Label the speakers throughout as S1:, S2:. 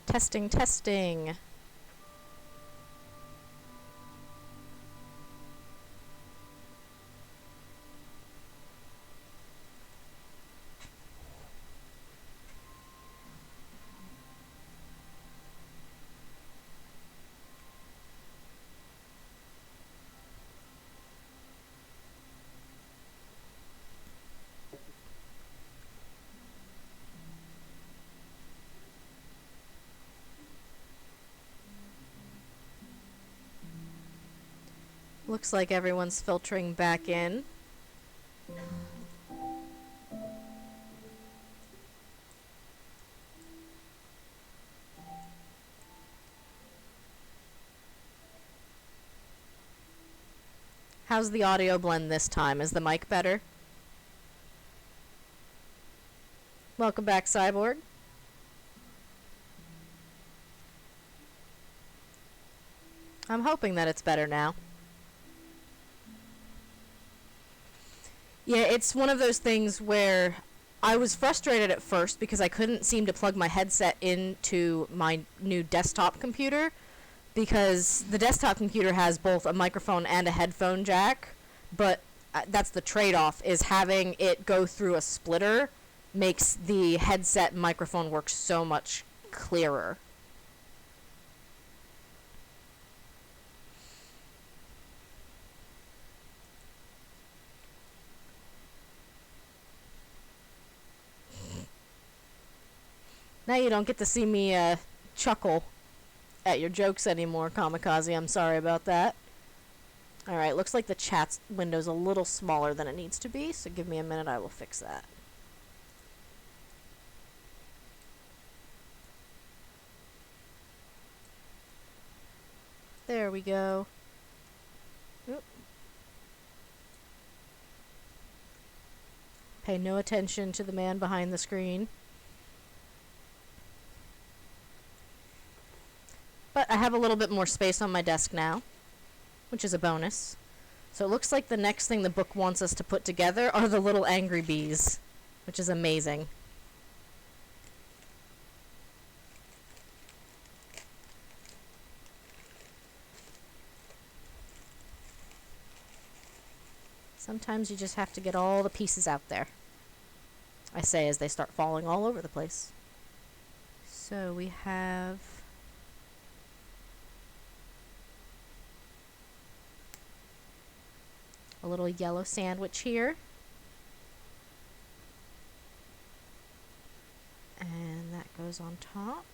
S1: Testing, testing. Looks like everyone's filtering back in. How's the audio blend this time? Is the mic better? Welcome back, Cyborg. I'm hoping that it's better now. Yeah, it's one of those things where I was frustrated at first because I couldn't seem to plug my headset into my new desktop computer, because the desktop computer has both a microphone and a headphone jack, but that's the trade-off, is having it go through a splitter makes the headset microphone work so much clearer. Now you don't get to see me chuckle at your jokes anymore, Kamikaze. I'm sorry about that. Alright, looks like the chat window's a little smaller than it needs to be, so give me a minute, I will fix that. There we go. Oop. Pay no attention to the man behind the screen. But I have a little bit more space on my desk now, which is a bonus. So it looks like the next thing the book wants us to put together are the little angry bees, which is amazing. Sometimes you just have to get all the pieces out there, I say as they start falling all over the place. So we have a little yellow sandwich here. And that goes on top.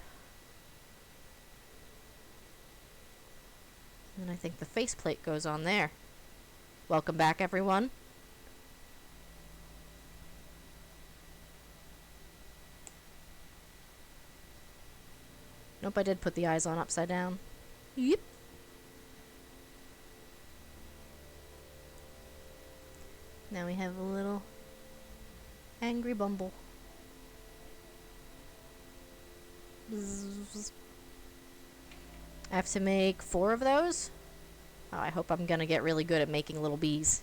S1: And I think the faceplate goes on there. Welcome back, everyone. Nope, I did put the eyes on upside down. Yep. Now we have a little angry bumble. Bzzz. I have to make 4 of those. Oh, I hope I'm gonna get really good at making little bees.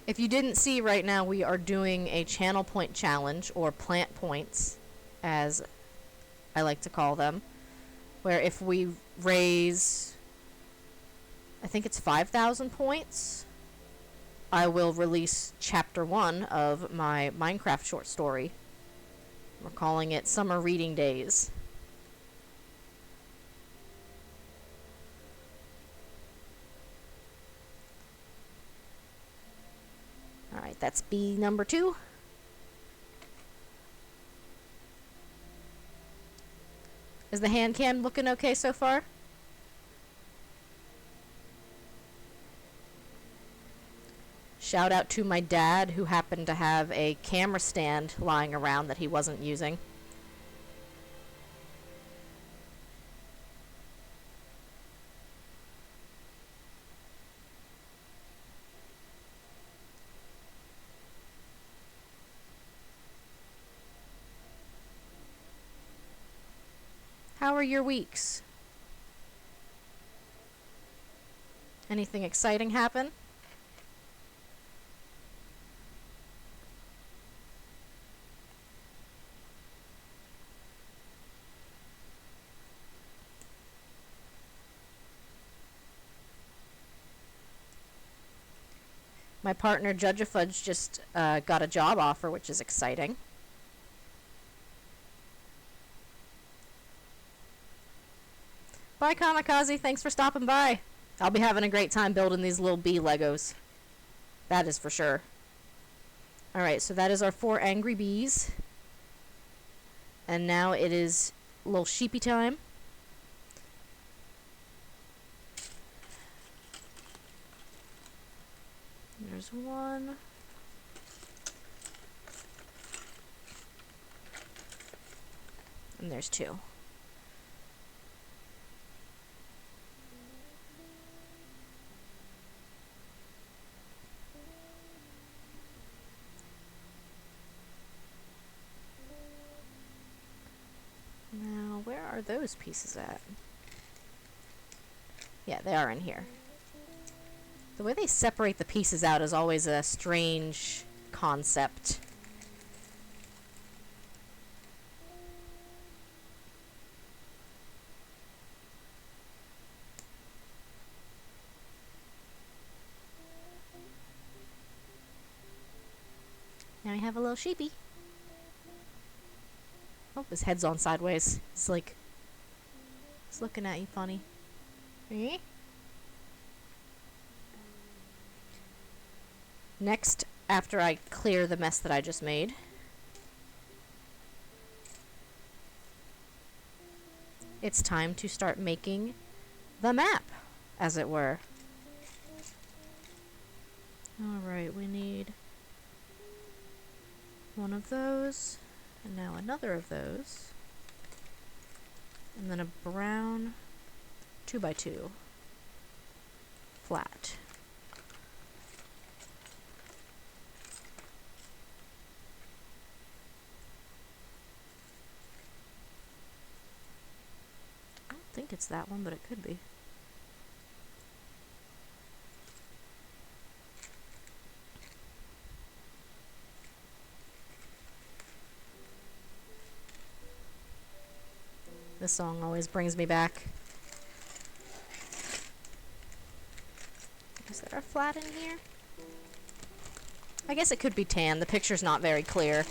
S1: If you didn't see, right now we are doing a channel point challenge, or plant points, as I like to call them, where if we raise, I think it's 5,000 points, I will release chapter 1 of my Minecraft short story. We're calling it Summer Reading Days. Alright, that's bee number 2. Is the hand cam looking okay so far? Shout out to my dad, who happened to have a camera stand lying around that he wasn't using. How are your weeks? Anything exciting happen? My partner, Judge Fudge, just got a job offer, which is exciting. Bye, Kamikaze. Thanks for stopping by. I'll be having a great time building these little bee Legos. That is for sure. Alright, so that is our 4 angry bees. And now it is a little sheepy time. There's 1. And there's 2. Now, where are those pieces at? Yeah, they are in here. The way they separate the pieces out is always a strange concept. Now we have a little sheepy. Oh, his head's on sideways. It's like, he's looking at you funny. Eh? Next, after I clear the mess that I just made, it's time to start making the map, as it were. Alright, we need 1 of those, and now another of those, and then a brown 2x2 flat. I don't think it's that one, but it could be. This song always brings me back. Is there a flat in here? I guess it could be tan. The picture's not very clear.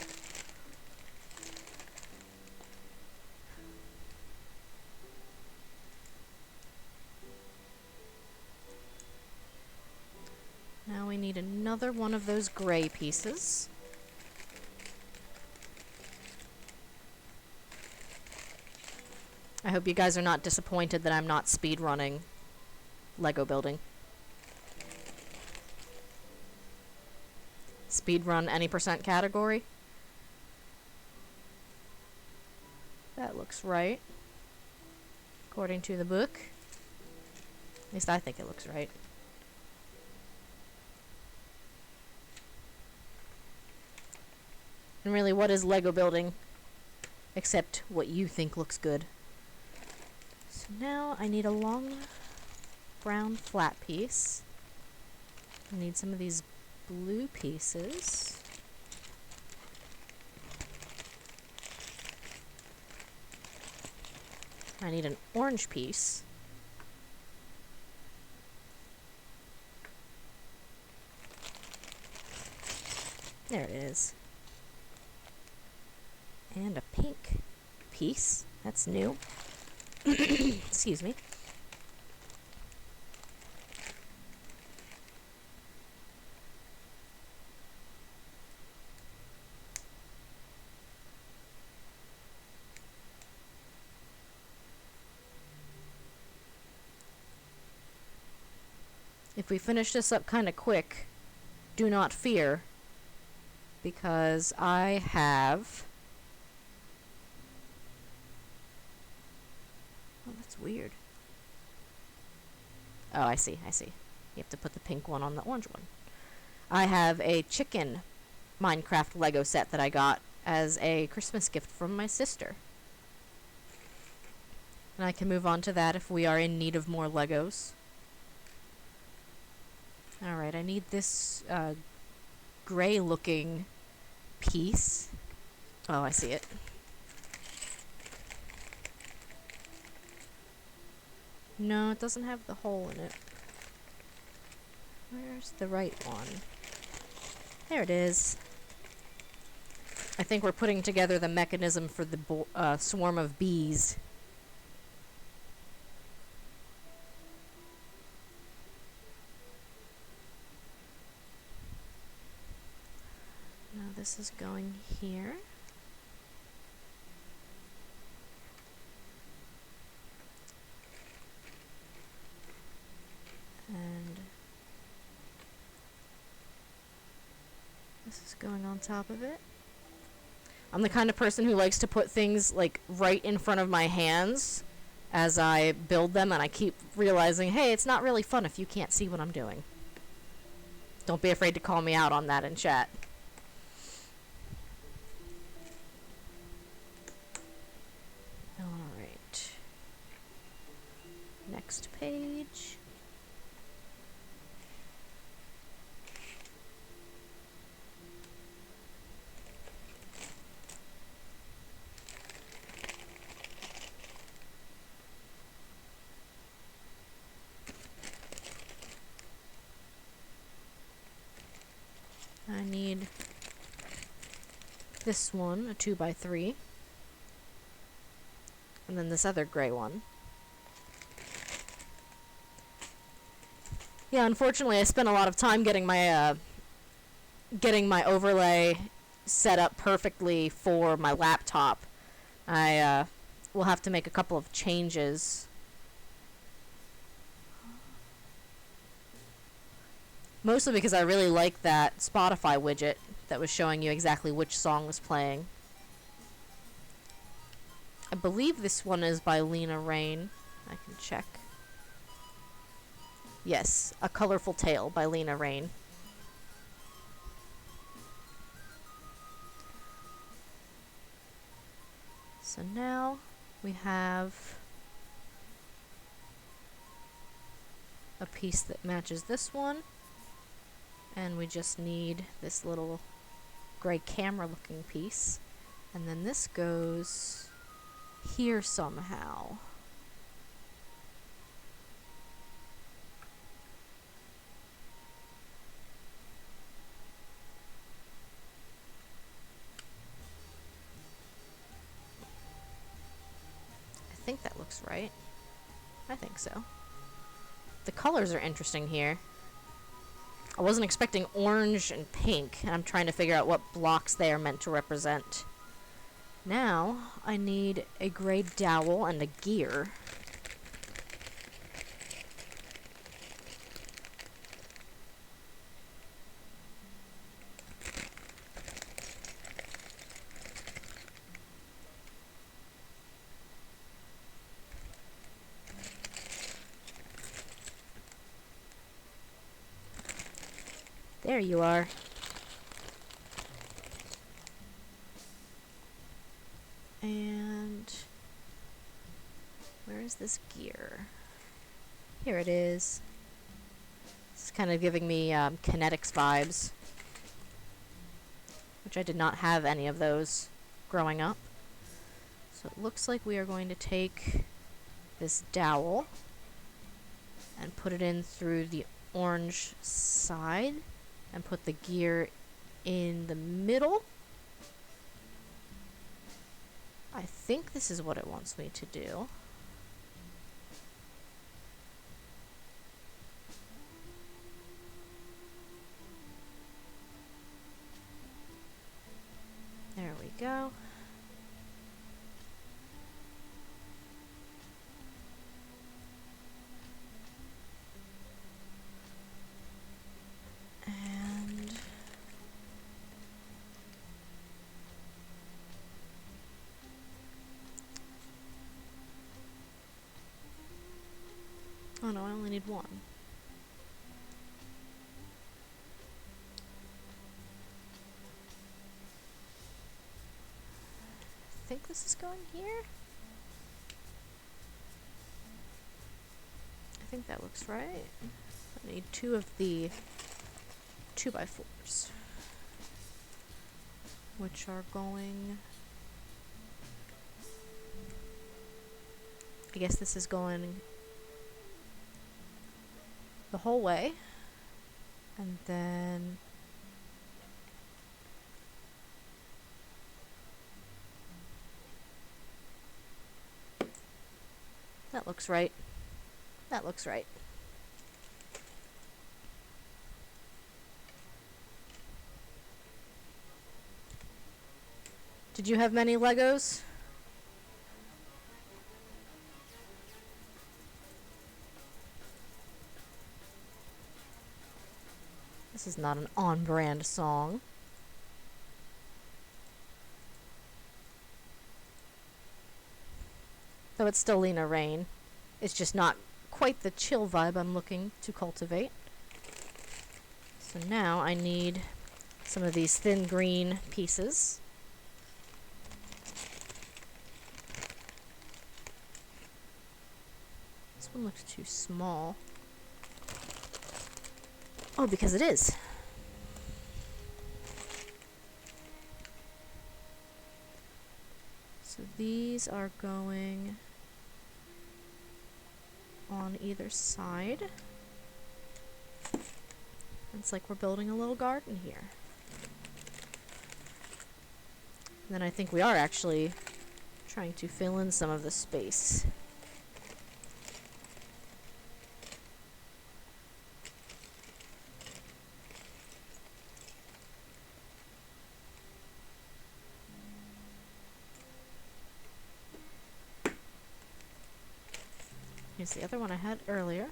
S1: Now we need another one of those gray pieces. I hope you guys are not disappointed that I'm not speedrunning Lego building. Speedrun any percent category. That looks right. According to the book. At least I think it looks right. And really, what is Lego building except what you think looks good? So now I need a long brown flat piece. I need some of these blue pieces. I need an orange piece. There it is. And a pink piece. That's new. Excuse me. If we finish this up kind of quick, do not fear, because I have... Oh, that's weird. Oh, I see, I see. You have to put the pink one on the orange one. I have a chicken Minecraft Lego set that I got as a Christmas gift from my sister. And I can move on to that if we are in need of more Legos. Alright, I need this gray looking piece. Oh, I see it. No, it doesn't have the hole in it. Where's the right one? There it is. I think we're putting together the mechanism for the swarm of bees. Now this is going here. And this is going on top of it. I'm the kind of person who likes to put things like right in front of my hands as I build them, and I keep realizing, hey, it's not really fun if you can't see what I'm doing. Don't be afraid to call me out on that in chat. Alright. Next page. I need this one, a 2x3, and then this other gray one. Yeah, unfortunately I spent a lot of time getting my overlay set up perfectly for my laptop. I will have to make a couple of changes. Mostly because I really like that Spotify widget that was showing you exactly which song was playing. I believe this one is by Lena Raine. I can check. Yes, A Colorful Tale by Lena Raine. So now we have a piece that matches this one. And we just need this little gray camera looking piece. And then this goes here somehow. I think that looks right. I think so. The colors are interesting here. I wasn't expecting orange and pink, and I'm trying to figure out what blocks they are meant to represent. Now, I need a gray dowel and a gear. There you are. And where is this gear? Here it is. It's kind of giving me kinetics vibes, which I did not have any of those growing up. So it looks like we are going to take this dowel and put it in through the orange side and put the gear in the middle. I think this is what it wants me to do. There we go. And oh no, I only need one. I think this is going here. I think that looks right. I need two of the 2x4s, which are going, I guess this is going the whole way, and then looks right. That looks right. Did you have many Legos? This is not an on-brand song. Though it's still Lena Rain. It's just not quite the chill vibe I'm looking to cultivate. So now I need some of these thin green pieces. This one looks too small. Oh, because it is. So these are going on either side. It's like we're building a little garden here. And then I think we are actually trying to fill in some of the space. Here's the other one I had earlier.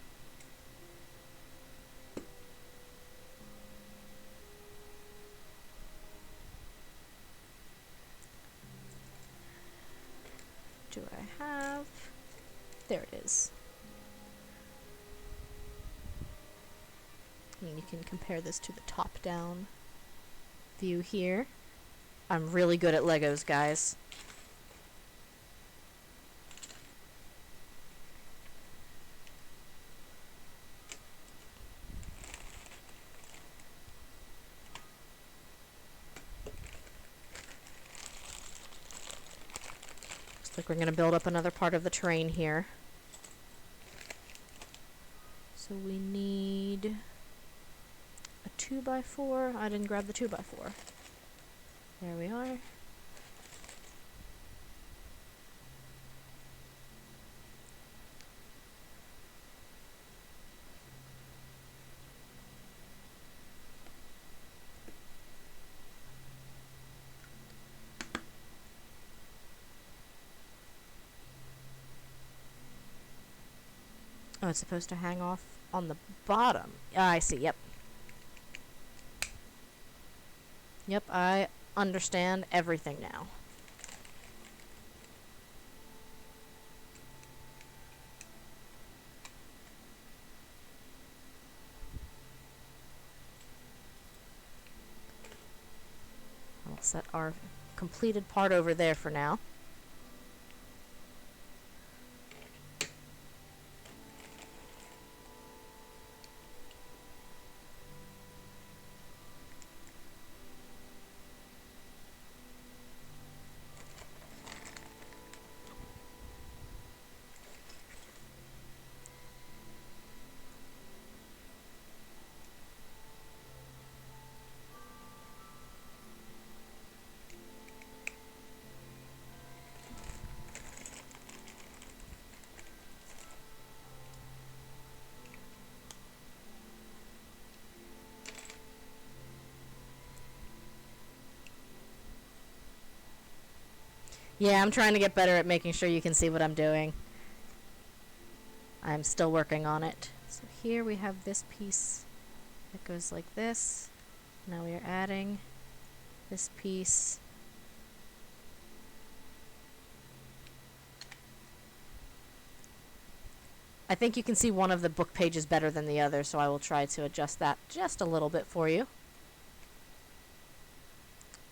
S1: Do I have? There it is. And you can compare this to the top-down view here. I'm really good at Legos, guys. Like we're going to build up another part of the train here. So we need a 2x4. I didn't grab the 2x4. There we are. Oh, it's supposed to hang off on the bottom. I see, yep. Yep, I understand everything now. I'll set our completed part over there for now. Yeah, I'm trying to get better at making sure you can see what I'm doing. I'm still working on it. So here we have this piece that goes like this. Now we are adding this piece. I think you can see one of the book pages better than the other, so I will try to adjust that just a little bit for you.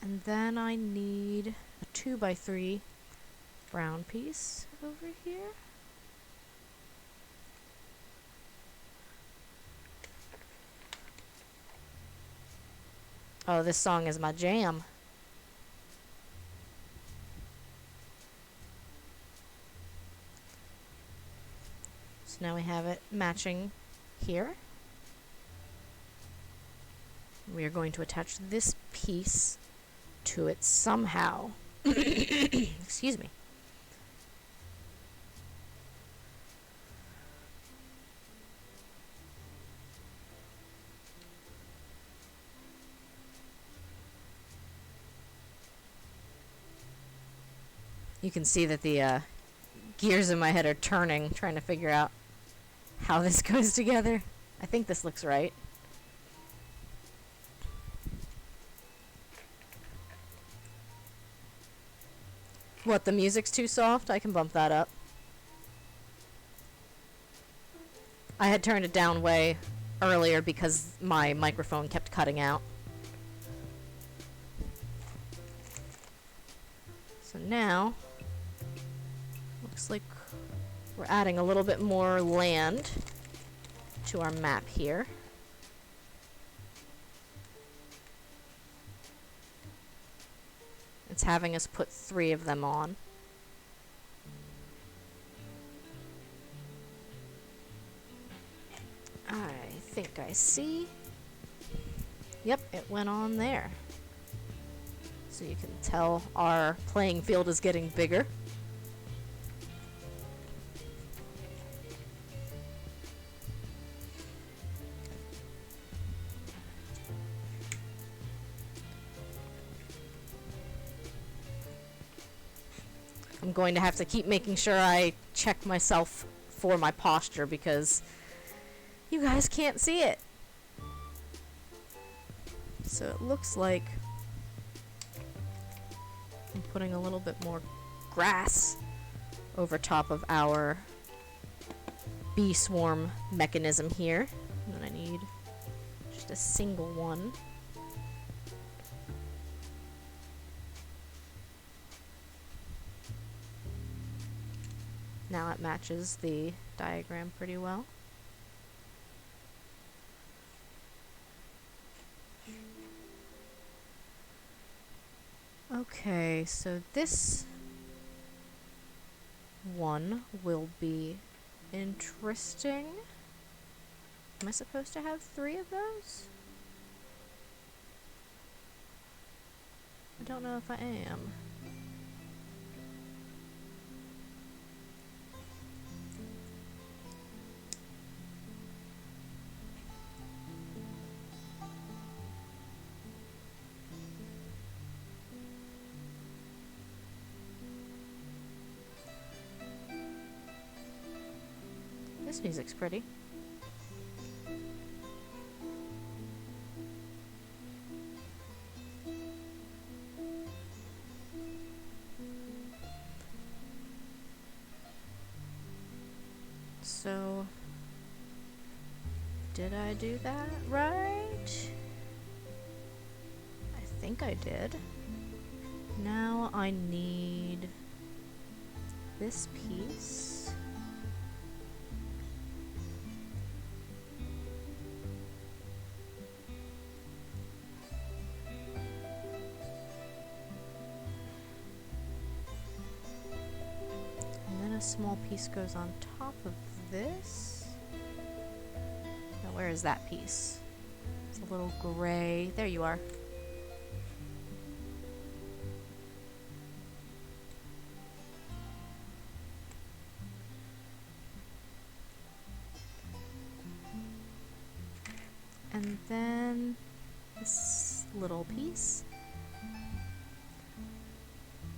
S1: And then I need a 2x3 brown piece over here. Oh, this song is my jam. So now we have it matching here. We are going to attach this piece to it somehow. Excuse me. You can see that the gears in my head are turning, trying to figure out how this goes together. I think this looks right. What, the music's too soft? I can bump that up. I had turned it down way earlier because my microphone kept cutting out. So now, looks like we're adding a little bit more land to our map here. It's having us put 3 of them on. I think I see. Yep, it went on there. So you can tell our playing field is getting bigger. I'm going to have to keep making sure I check myself for my posture because you guys can't see it. So it looks like I'm putting a little bit more grass over top of our bee swarm mechanism here. And then I need just a single one. Now it matches the diagram pretty well. Okay, so this one will be interesting. Am I supposed to have 3 of those? I don't know if I am. This music's pretty. So, did I do that right? I think I did. Now I need this piece. A small piece goes on top of this. Now where is that piece? It's a little gray. There you are. And then this little piece.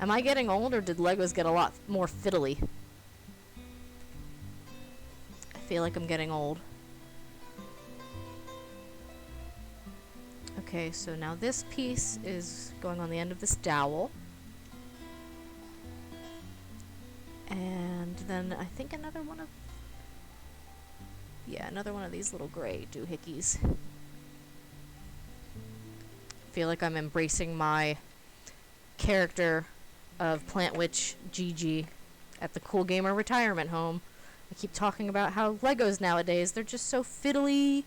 S1: Am I getting old or did Legos get a lot more fiddly? I feel like I'm getting old. Okay, so now this piece is going on the end of this dowel. And then I think another one of... Yeah, another one of these little gray doohickeys. I feel like I'm embracing my character of Plant Witch Gigi at the Cool Gamer retirement home. I keep talking about how Legos nowadays, they're just so fiddly.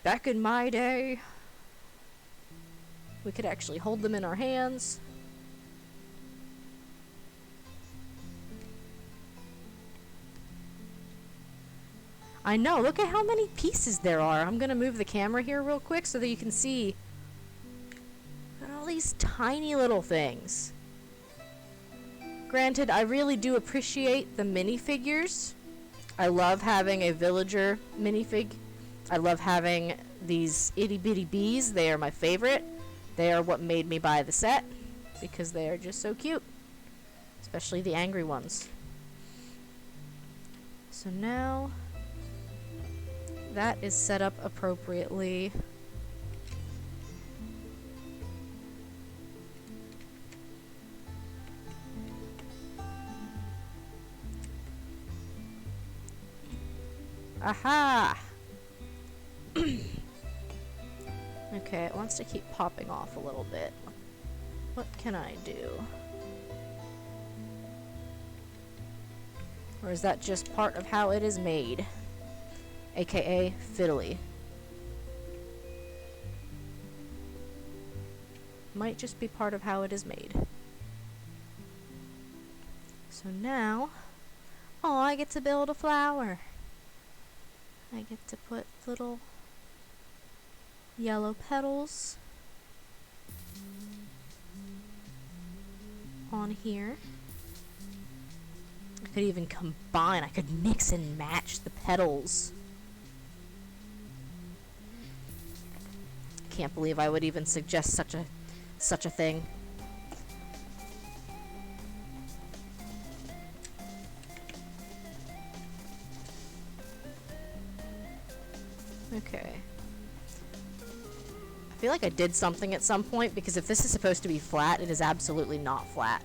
S1: Back in my day, we could actually hold them in our hands. I know, look at how many pieces there are. I'm gonna move the camera here real quick so that you can see. Look at all these tiny little things. Granted, I really do appreciate the minifigures. I love having a villager minifig. I love having these itty bitty bees. They are my favorite. They are what made me buy the set. because they are just so cute. Especially the angry ones. So now that is set up appropriately. Aha! Okay, it wants to keep popping off a little bit. What can I do? Or is that just part of how it is made? AKA fiddly. Might just be part of how it is made. So now, oh, I get to build a flower. I get to put little yellow petals on here. I could even combine, I could mix and match the petals. Can't believe I would even suggest such a thing. Okay. I feel like I did something at some point, because if this is supposed to be flat, it is absolutely not flat.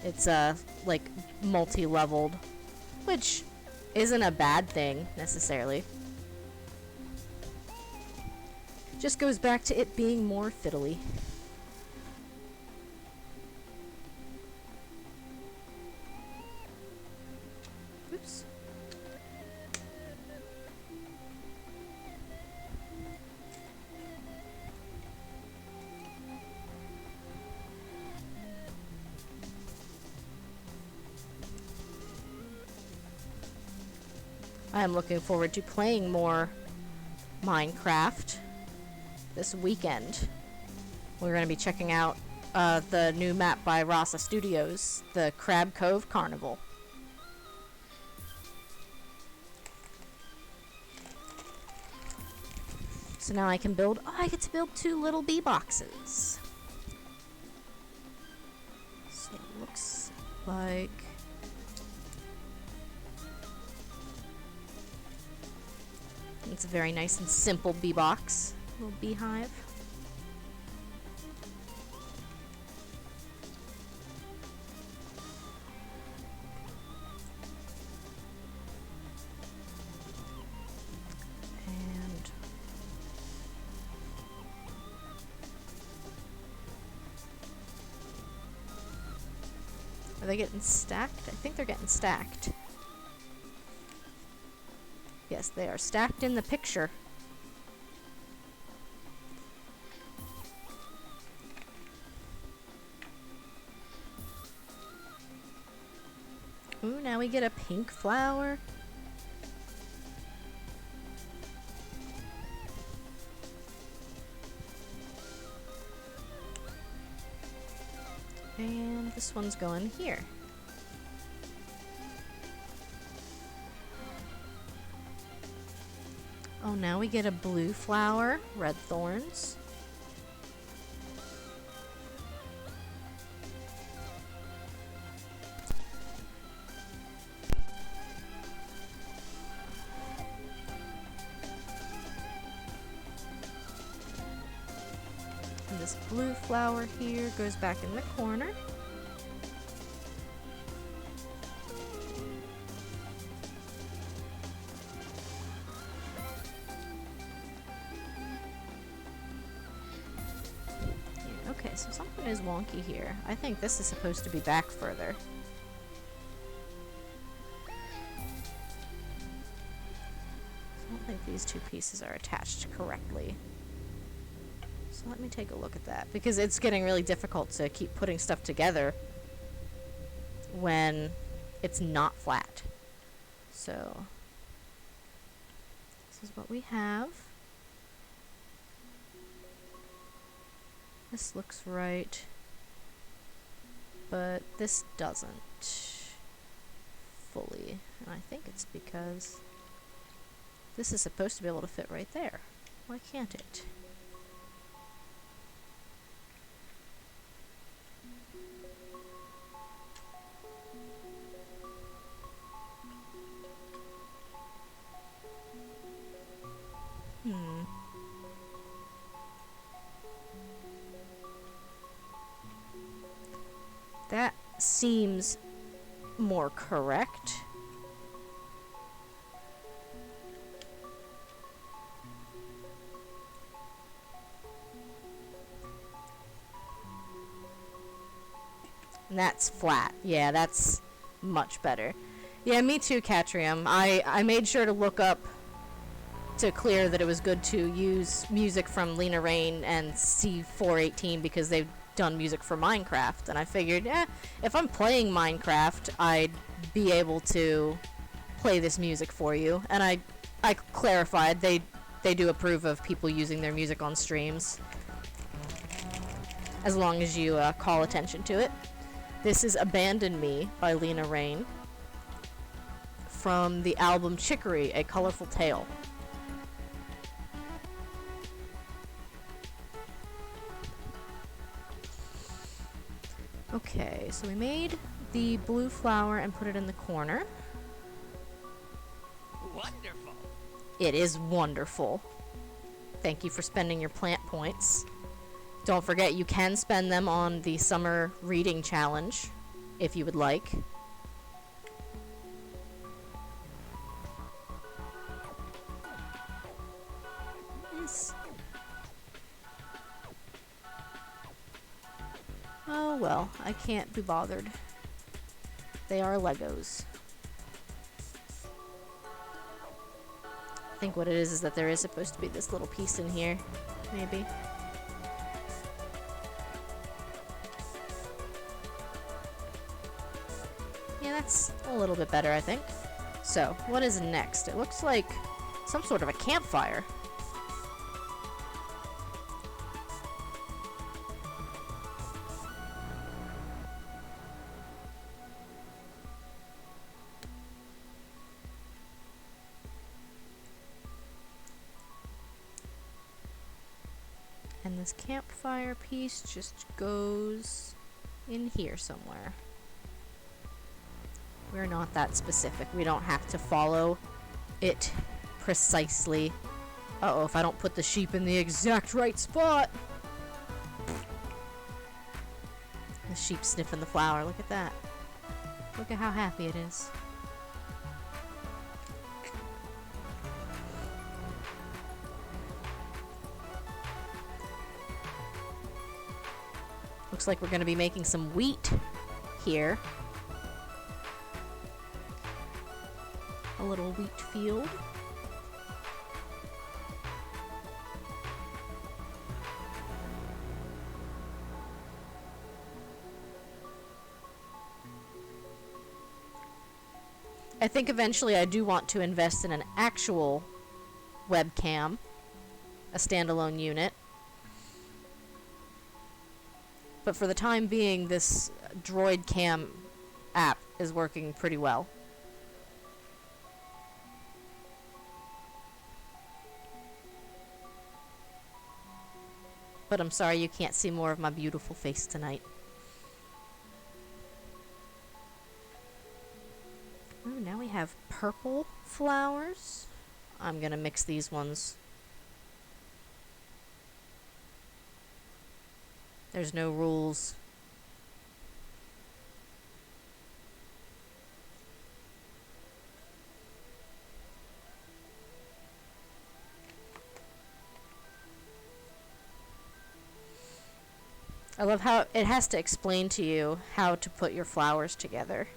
S1: It's like multi-leveled, which isn't a bad thing necessarily. Just goes back to it being more fiddly. Oops. I am looking forward to playing more Minecraft this weekend. We're going to be checking out the new map by Rasa Studios, the Cove Carnival. So now I can build, oh, I get to build 2 little bee boxes. So it looks like it's a very nice and simple bee box. Little beehive. And are they getting stacked? I think they're getting stacked. Yes, they are stacked in the picture. Ooh, now we get a pink flower. And this one's going here. Oh, now we get a blue flower, red thorns. And this blue flower here goes back in the corner. Okay, so something is wonky here. I think this is supposed to be back further. I don't think these 2 pieces are attached correctly. So let me take a look at that, because it's getting really difficult to keep putting stuff together when it's not flat. So this is what we have. This looks right, but this doesn't fully. And I think it's because this is supposed to be able to fit right there. Why can't it? That seems more correct. And that's flat. Yeah, that's much better. Yeah, me too, Catrium. I made sure to look up to clear that it was good to use music from Lena Raine and C418 because they've done music for Minecraft. And I figured, if I'm playing Minecraft, I'd be able to play this music for you. And I clarified they do approve of people using their music on streams, as long as you call attention to it. This is Abandon Me by Lena Raine from the album Chicory, A Colorful Tale. Okay, so we made the blue flower and put it in the corner.
S2: Wonderful.
S1: It is wonderful. Thank you for spending your plant points. Don't forget, you can spend them on the summer reading challenge, if you would like. Yes. Oh well, I can't be bothered. They are Legos. I think what it is that there is supposed to be this little piece in here, maybe. Yeah, that's a little bit better, I think. So, what is next? It looks like some sort of a campfire. And this campfire piece just goes in here somewhere. We're not that specific. We don't have to follow it precisely. Uh-oh, if I don't put the sheep in the exact right spot. The sheep sniffing the flower. Look at that. Look at how happy it is. Looks like we're going to be making some wheat here. A little wheat field. I think eventually I do want to invest in an actual webcam, a standalone unit. But for the time being, this Droid Cam app is working pretty well. But I'm sorry you can't see more of my beautiful face tonight. Oh, now we have purple flowers. I'm gonna mix these ones. There's no rules. I love how it has to explain to you how to put your flowers together.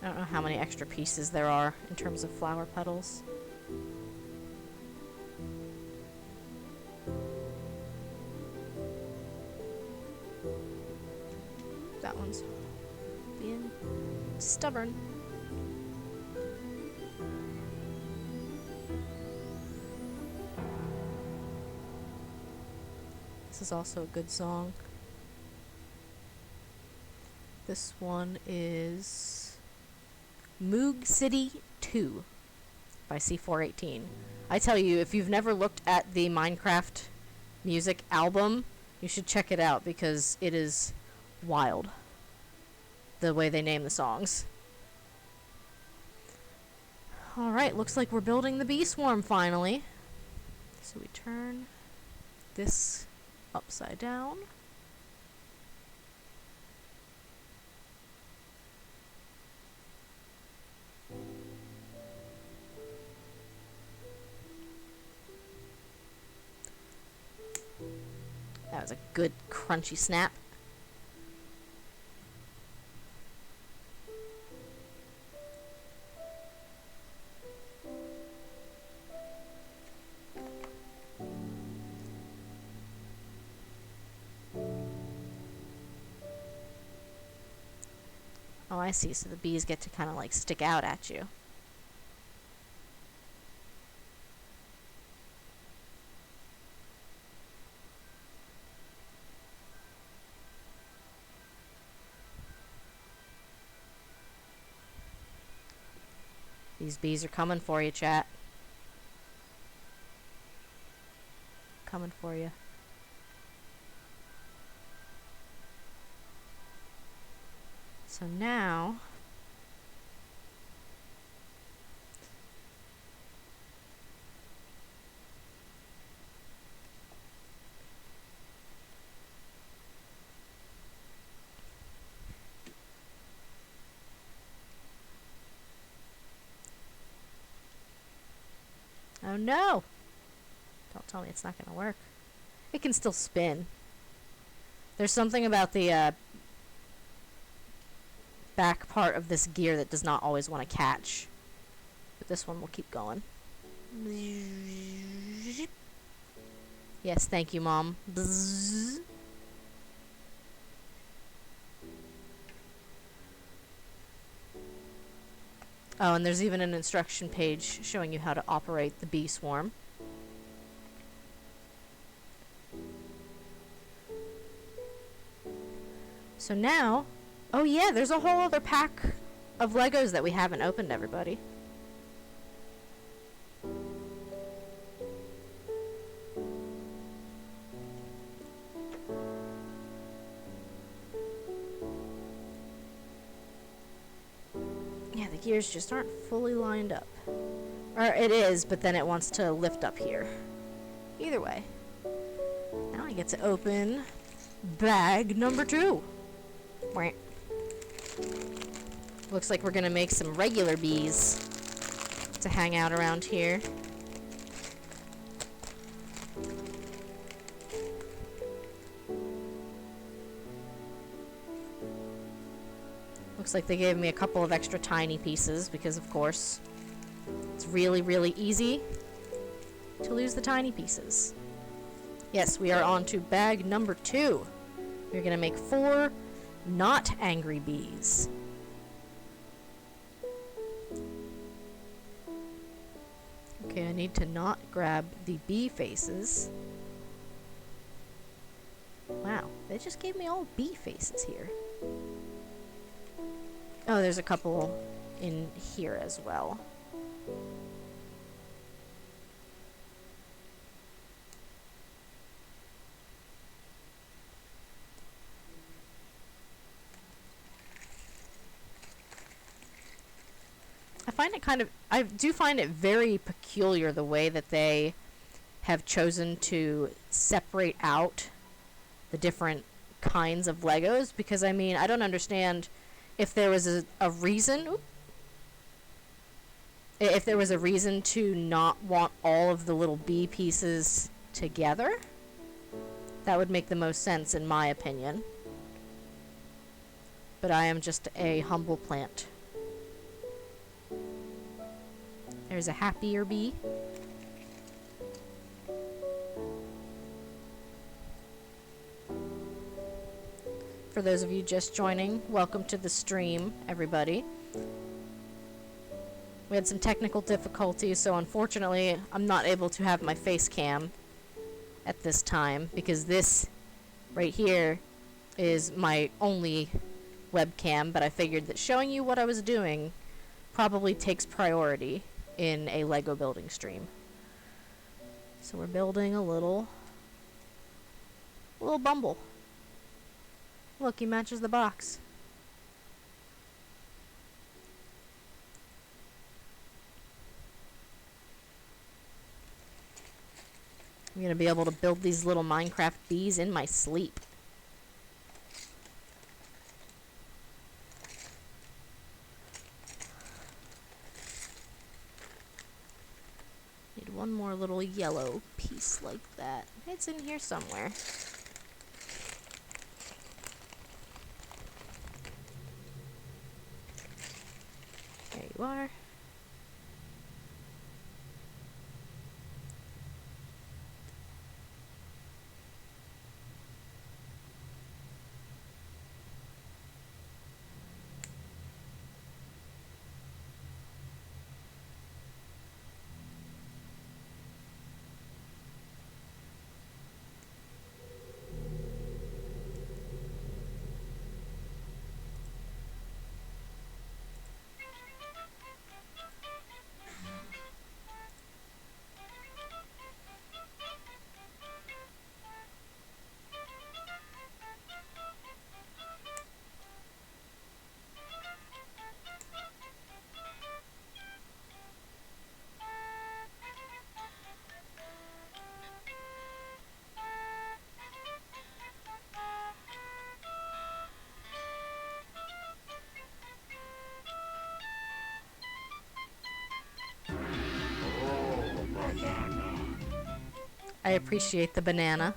S1: I don't know how many extra pieces there are in terms of flower petals. That one's being stubborn. This is also a good song. This one is Moog City 2 by C418. I tell you, if you've never looked at the Minecraft music album, you should check it out because it is wild, the way they name the songs. Alright, looks like we're building the bee swarm finally. So we turn this upside down. That was a good crunchy snap. Oh, I see. So the bees get to kind of like stick out at you. These bees are coming for you, chat. Coming for you. So now oh no! Don't tell me it's not gonna work. It can still spin. There's something about the back part of this gear that does not always want to catch. But this one will keep going. Yes, thank you, Mom. Bzz. Oh, and there's even an instruction page showing you how to operate the bee swarm. So now, oh yeah, there's a whole other pack of Legos that we haven't opened, everybody. Yeah, the gears just aren't fully lined up. Or it is, but then it wants to lift up here. Either way. Now I get to open bag number 2. Looks like we're gonna make some regular bees to hang out around here. Looks like they gave me a couple of extra tiny pieces because, of course, it's really, really easy to lose the tiny pieces. Yes, we are on to bag number 2. We're gonna make 4 not angry bees. Okay, I need to not grab the bee faces. Wow, they just gave me all bee faces here. Oh, there's a couple in here as well. I do find it very peculiar the way that they have chosen to separate out the different kinds of Legos, because I mean, I don't understand if there was a reason. If there was a reason to not want all of the little bee pieces together, that would make the most sense in my opinion. But I am just a humble plant. There's a happier bee. For those of you just joining, welcome to the stream, everybody. We had some technical difficulties, so unfortunately I'm not able to have my face cam at this time, because this right here is my only webcam, but I figured that showing you what I was doing probably takes priority in a Lego building stream. So we're building a little Bumble. Look, he matches the box. I'm gonna be able to build these little Minecraft bees in my sleep. Need one more little yellow piece like that. It's in here somewhere. There you are. I appreciate the banana.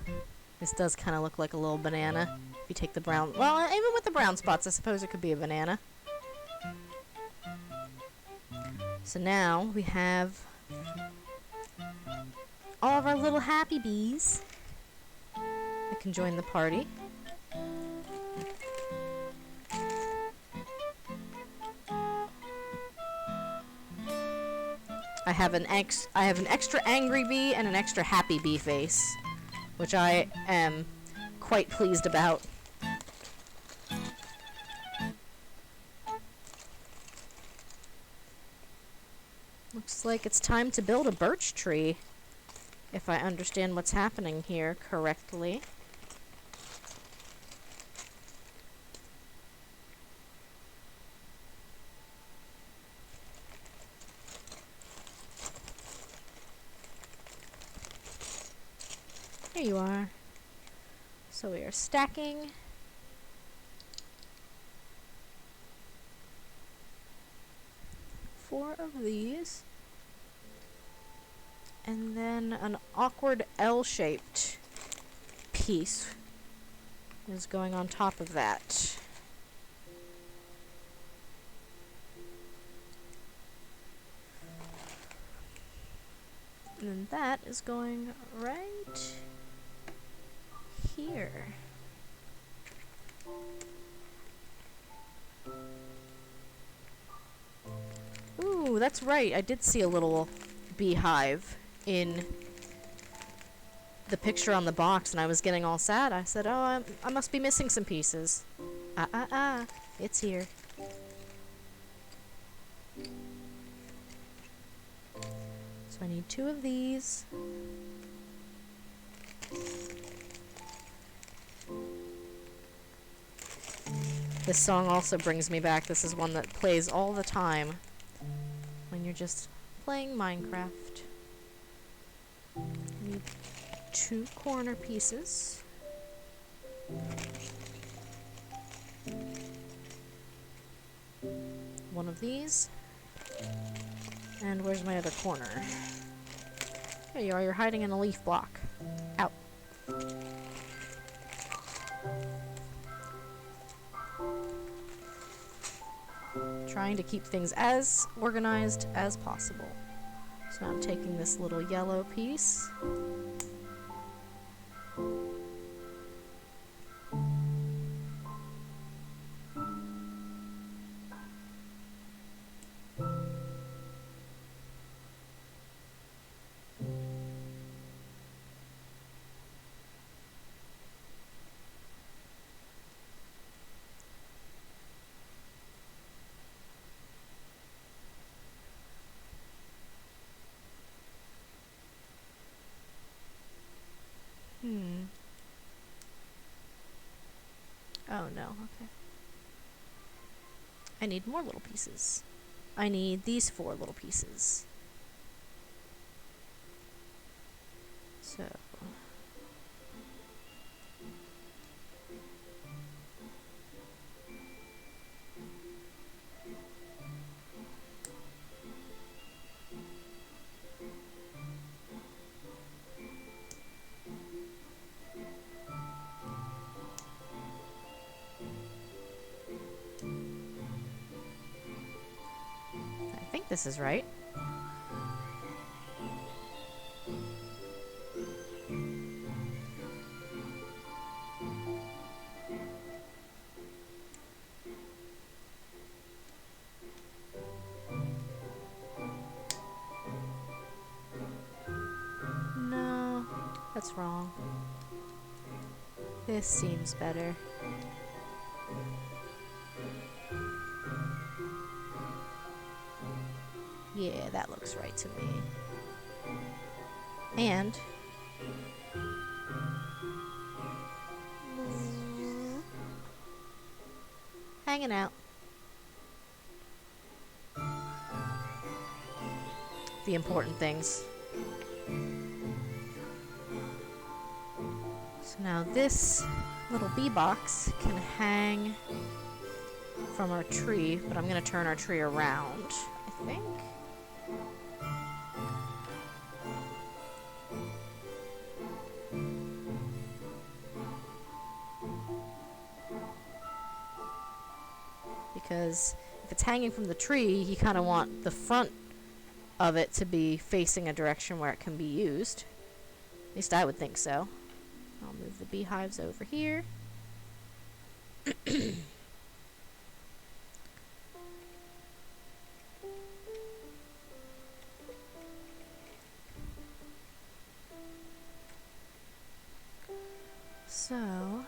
S1: This does kind of look like a little banana. If you take the brown... Well, even with the brown spots, I suppose it could be a banana. So now we have all of our little happy bees that can join the party. I have an extra angry bee and an extra happy bee face, which I am quite pleased about. Looks like it's time to build a birch tree, if I understand what's happening here correctly. Here you are. So we are stacking. Four of these. And then an awkward L-shaped piece is going on top of that. And then that is going right here. Ooh, that's right. I did see a little beehive in the picture on the box, and I was getting all sad. I said, oh, I must be missing some pieces. It's here. So I need 2 of these. This song also brings me back. This is one that plays all the time when you're just playing Minecraft. Need 2 corner pieces. One of these. And where's my other corner? There you are. You're hiding in a leaf block. Out. Trying to keep things as organized as possible. So now I'm taking this little yellow piece. I need more little pieces. I need these 4 little pieces. So... I think this is right. No, that's wrong. This seems better. Yeah, that looks right to me. And hanging out. The important things. So now this little bee box can hang from our tree, but I'm going to turn our tree around, I think. Because if it's hanging from the tree, you kind of want the front of it to be facing a direction where it can be used. At least I would think so. I'll move the beehives over here. So...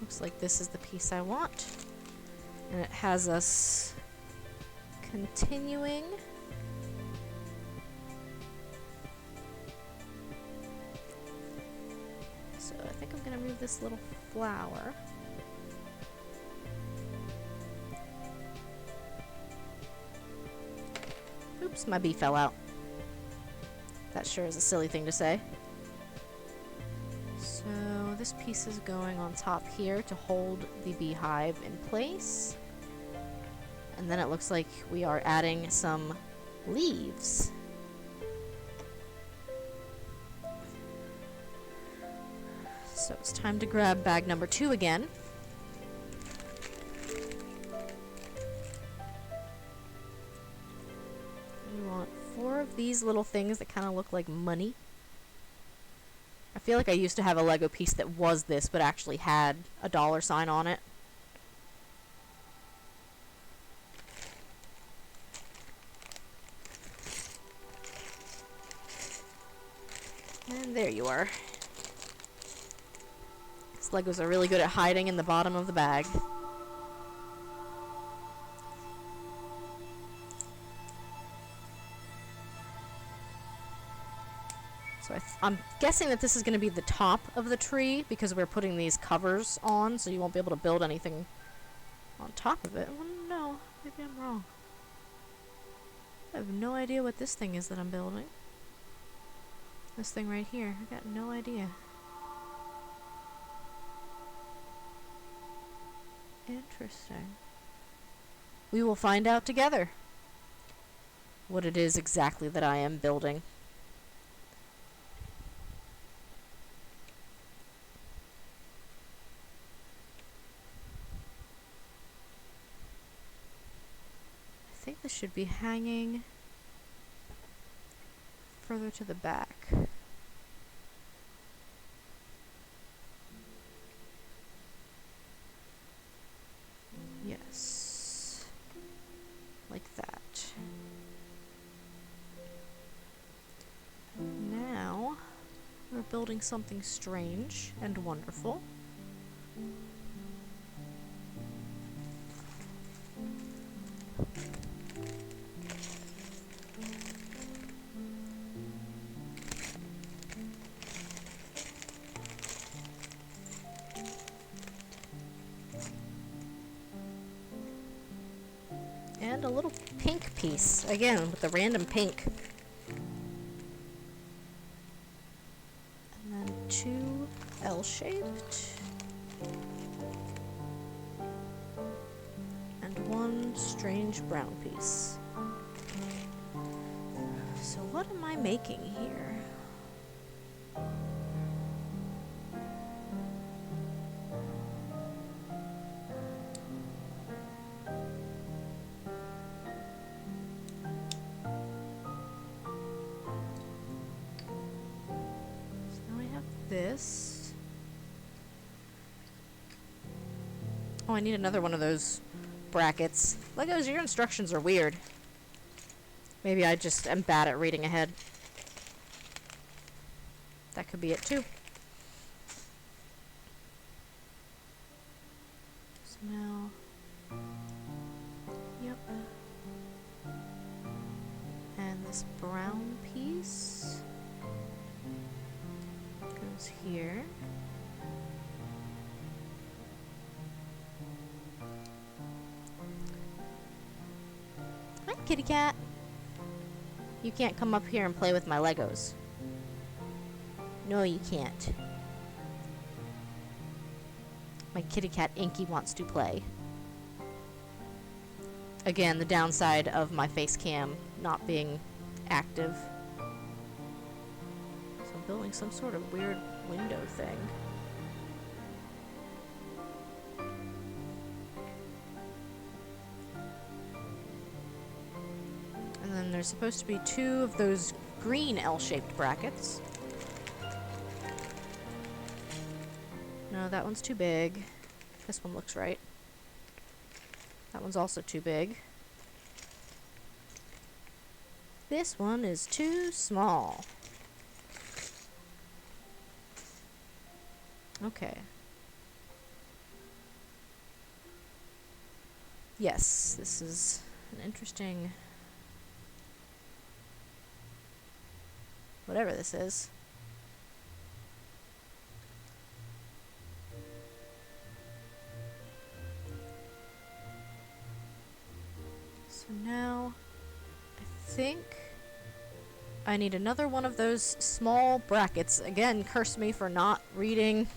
S1: looks like this is the piece I want. And it has us continuing. So I think I'm going to move this little flower. Oops, my bee fell out. That sure is a silly thing to say. So this piece is going on top here to hold the beehive in place. And then it looks like we are adding some leaves. So it's time to grab bag number 2 again. We want 4 of these little things that kind of look like money. I feel like I used to have a Lego piece that was this, but actually had a dollar sign on it. And there you are. These Legos are really good at hiding in the bottom of the bag. So I'm guessing that this is going to be the top of the tree because we're putting these covers on, so you won't be able to build anything on top of it. Well, no, maybe I'm wrong. I have no idea what this thing is that I'm building. This thing right here. I got no idea. Interesting. We will find out together what it is exactly that I am building. I think this should be hanging further to the back. Yes. Like that. building something strange and wonderful. And a little pink piece, again, with the random pink. And then 2 L-shaped. And 1 strange brown piece. So what am I making here? This. Oh, I need another one of those brackets. Legos, your instructions are weird. Maybe I just am bad at reading ahead. That could be it too. So now... Yep. And this brown piece... goes here. Hi, kitty cat. You can't come up here and play with my Legos. No, you can't. My kitty cat Inky wants to play. Again, the downside of my face cam not being active. Building some sort of weird window thing. And then there's supposed to be 2 of those green L-shaped brackets. No, that one's too big. This one looks right. That one's also too big. This one is too small. Okay. Yes, this is an interesting... whatever this is. So now, I think I need another one of those small brackets. Again, curse me for not reading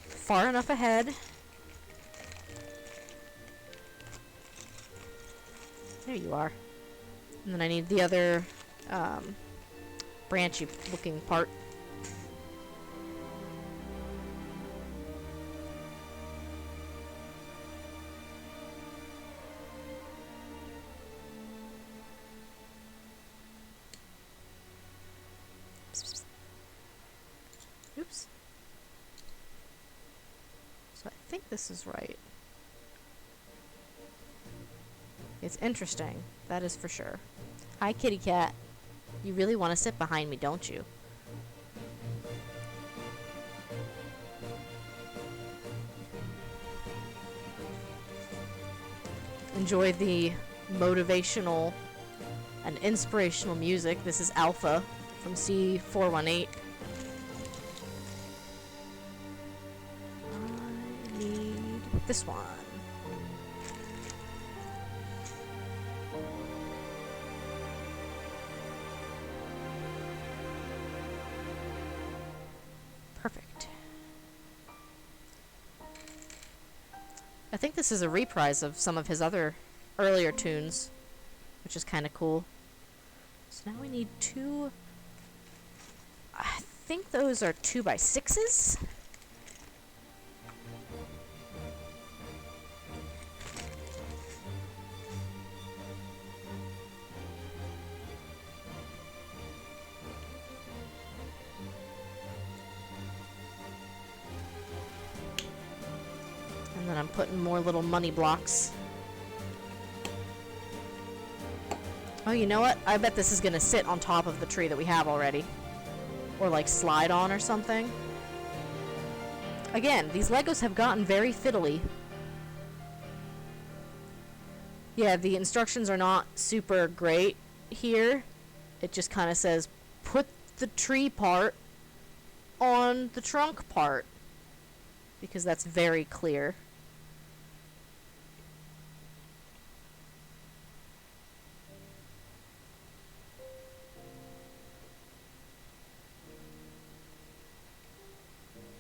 S1: far enough ahead. There you are. And then I need the other branchy looking part. Oops. So I think this is right. It's interesting, that is for sure. Hi, kitty cat. You really want to sit behind me, don't you? Enjoy the motivational and inspirational music. This is Alpha from C418. I need this one. Perfect. I think this is a reprise of some of his other earlier tunes, which is kind of cool. So now we need 2... I think those are 2x6s? And then I'm putting more little money blocks. Oh, you know what? I bet this is gonna sit on top of the tree that we have already. or like slide on or something. Again, these Legos have gotten very fiddly. Yeah, the instructions are not super great here. It just kind of says, put the tree part on the trunk part. Because that's very clear.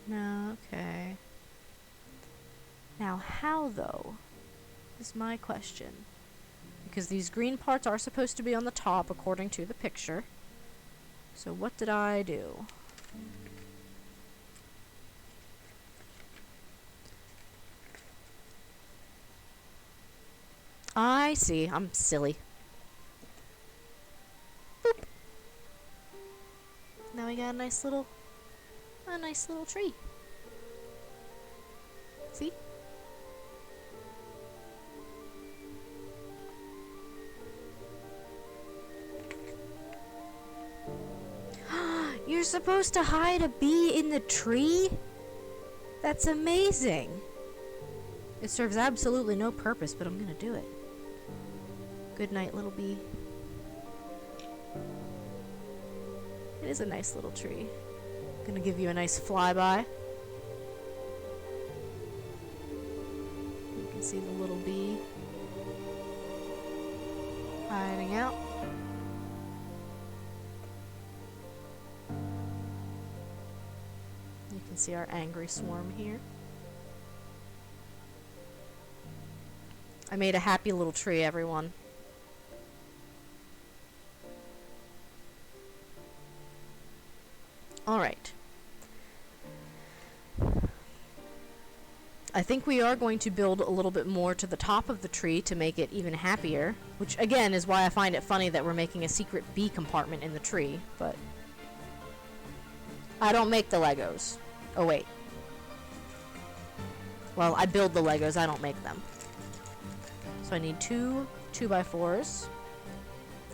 S1: No, okay. Now, how though? Is my question. Because these green parts are supposed to be on the top according to the picture. So what did I do? I see. I'm silly. Boop. Now we got a nice little tree. See? You're supposed to hide a bee in the tree? That's amazing. It serves absolutely no purpose, but I'm gonna do it. Good night, little bee. It is a nice little tree. Gonna give you a nice flyby. You can see the little bee hiding out. You can see our angry swarm here. I made a happy little tree, everyone. Alright. I think we are going to build a little bit more to the top of the tree to make it even happier. Which, again, is why I find it funny that we're making a secret bee compartment in the tree. But I don't make the Legos. Oh, wait. Well, I build the Legos, I don't make them. So I need 2 2x4s.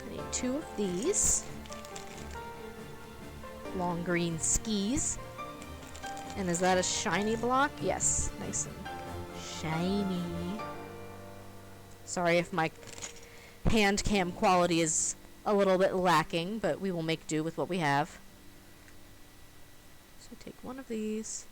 S1: I need 2 of these. Long green skis. And is that a shiny block? Yes. Nice and shiny. Sorry if my hand cam quality is a little bit lacking, but we will make do with what we have. So take one of these.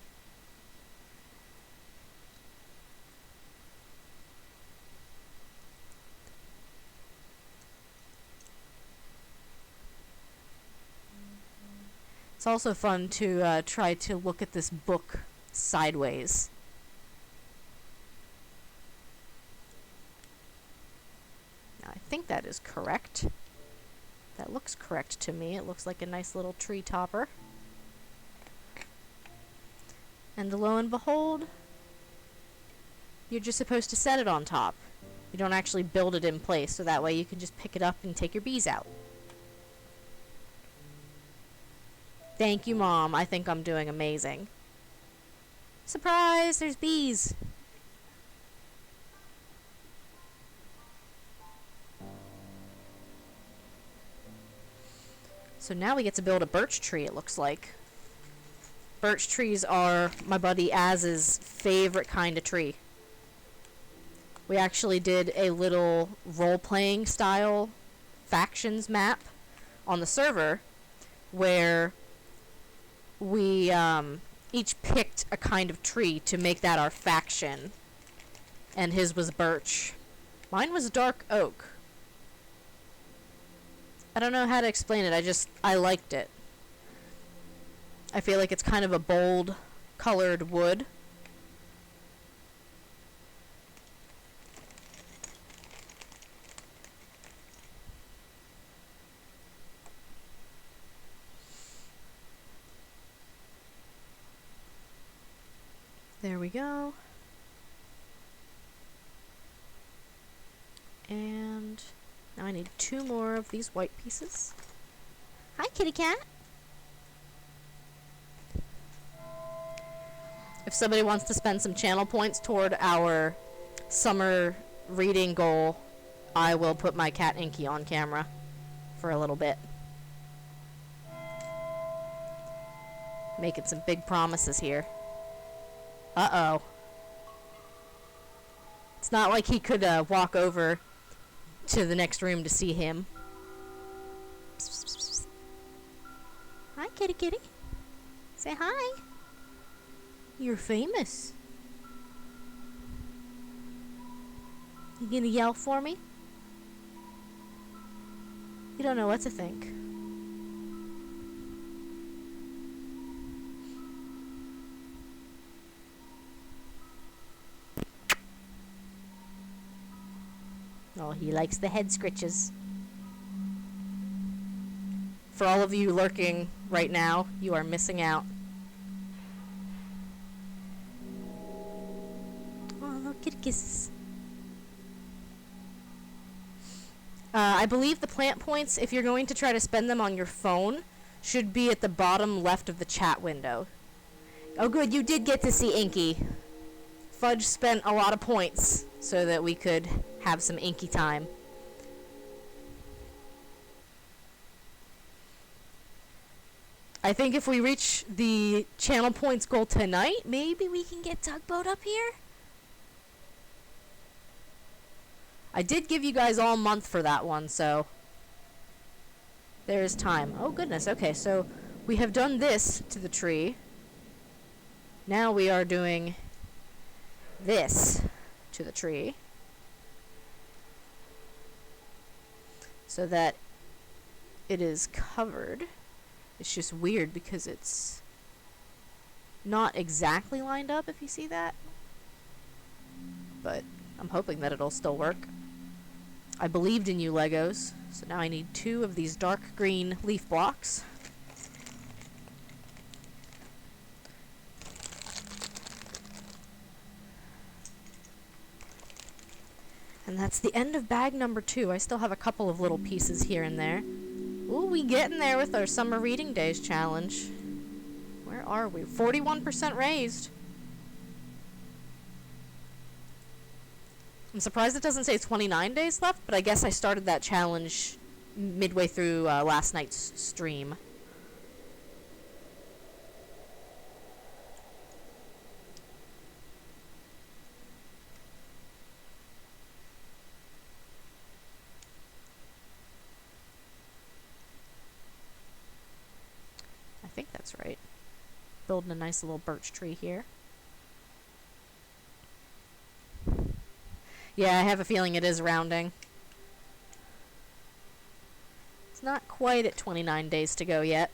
S1: It's also fun to try to look at this book sideways. Now, I think that is correct. That looks correct to me. It looks like a nice little tree topper. And lo and behold, you're just supposed to set it on top. You don't actually build it in place, so that way you can just pick it up and take your bees out. Thank you, Mom. I think I'm doing amazing. Surprise! There's bees! So now we get to build a birch tree, it looks like. Birch trees are my buddy Az's favorite kind of tree. We actually did a little role-playing style factions map on the server where we each picked a kind of tree to make that our faction. And his was birch. Mine was dark oak. I don't know how to explain it, I liked it. I feel like it's kind of a bold colored wood. There we go. And now I need 2 more of these white pieces. Hi, kitty cat. If somebody wants to spend some channel points toward our summer reading goal, I will put my cat Inky on camera for a little bit. Making some big promises here. Uh-oh. It's not like he could walk over to the next room to see him. Hi, kitty kitty. Say hi. You're famous. You gonna yell for me? You don't know what to think. Oh, he likes the head scritches. For all of you lurking right now, you are missing out. Oh, little kitty kisses. I believe the plant points, if you're going to try to spend them on your phone, should be at the bottom left of the chat window. Oh good, you did get to see Inky. Fudge spent a lot of points so that we could have some Inky time. I think if we reach the channel points goal tonight, maybe we can get Tugboat up here? I did give you guys all month for that one, so there's time. Oh goodness, okay, so we have done this to the tree. Now we are doing this to the tree. So that it is covered. It's just weird because it's not exactly lined up, if you see that. But I'm hoping that it'll still work. I believed in you, Legos. So now I need 2 of these dark green leaf blocks. And that's the end of bag number 2. I still have a couple of little pieces here and there. Ooh, we getting there with our Summer Reading Days challenge. Where are we? 41% raised. I'm surprised it doesn't say 29 days left, but I guess I started that challenge midway through last night's stream. I think that's right. Building a nice little birch tree here. Yeah, I have a feeling it is rounding. It's not quite at 29 days to go yet.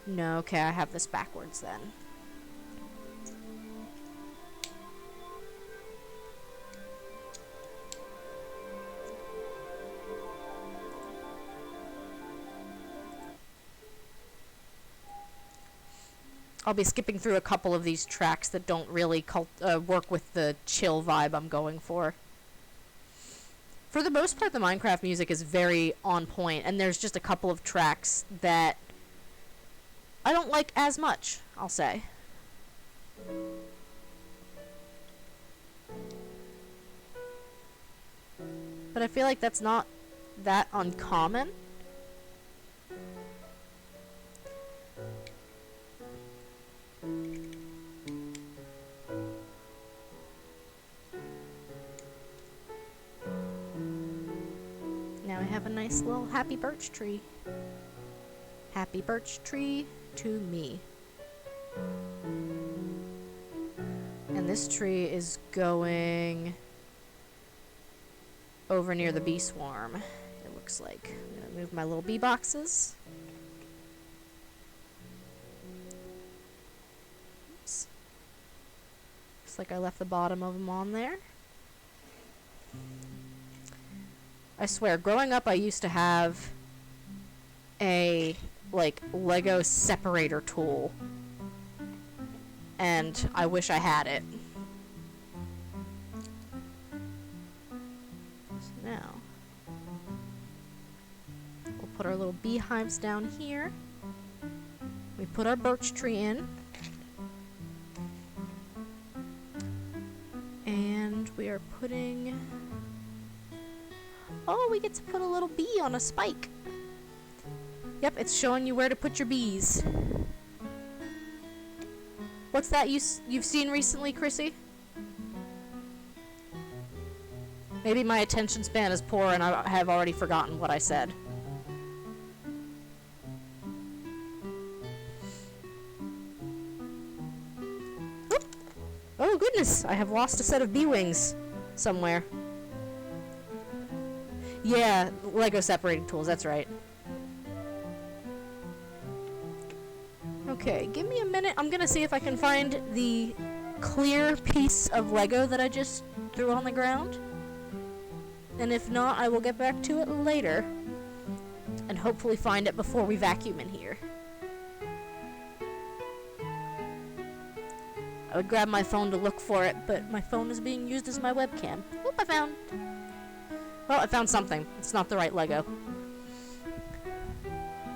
S1: No, okay, I have this backwards then. I'll be skipping through a couple of these tracks that don't really work with the chill vibe I'm going for. For the most part, the Minecraft music is very on point, and there's just a couple of tracks that I don't like as much, I'll say. But I feel like that's not that uncommon. Now I have a nice little happy birch tree. Happy birch tree to me. And this tree is going over near the bee swarm, it looks like. I'm gonna move my little bee boxes. Oops. Looks like I left the bottom of them on there. I swear, growing up I used to have a, like, Lego separator tool. And I wish I had it. So now, we'll put our little beehives down here. We put our birch tree in. And we are putting Oh, we get to put a little bee on a spike. Yep, it's showing you where to put your bees. What's that you've seen recently, Chrissy? Maybe my attention span is poor and I have already forgotten what I said. Oop. Oh goodness, I have lost a set of bee wings somewhere. Yeah, Lego separating tools, that's right. Okay, give me a minute. I'm gonna see if I can find the clear piece of Lego that I just threw on the ground. And if not, I will get back to it later. And hopefully find it before we vacuum in here. I would grab my phone to look for it, but my phone is being used as my webcam. Oop, I found... Well, I found something. It's not the right Lego.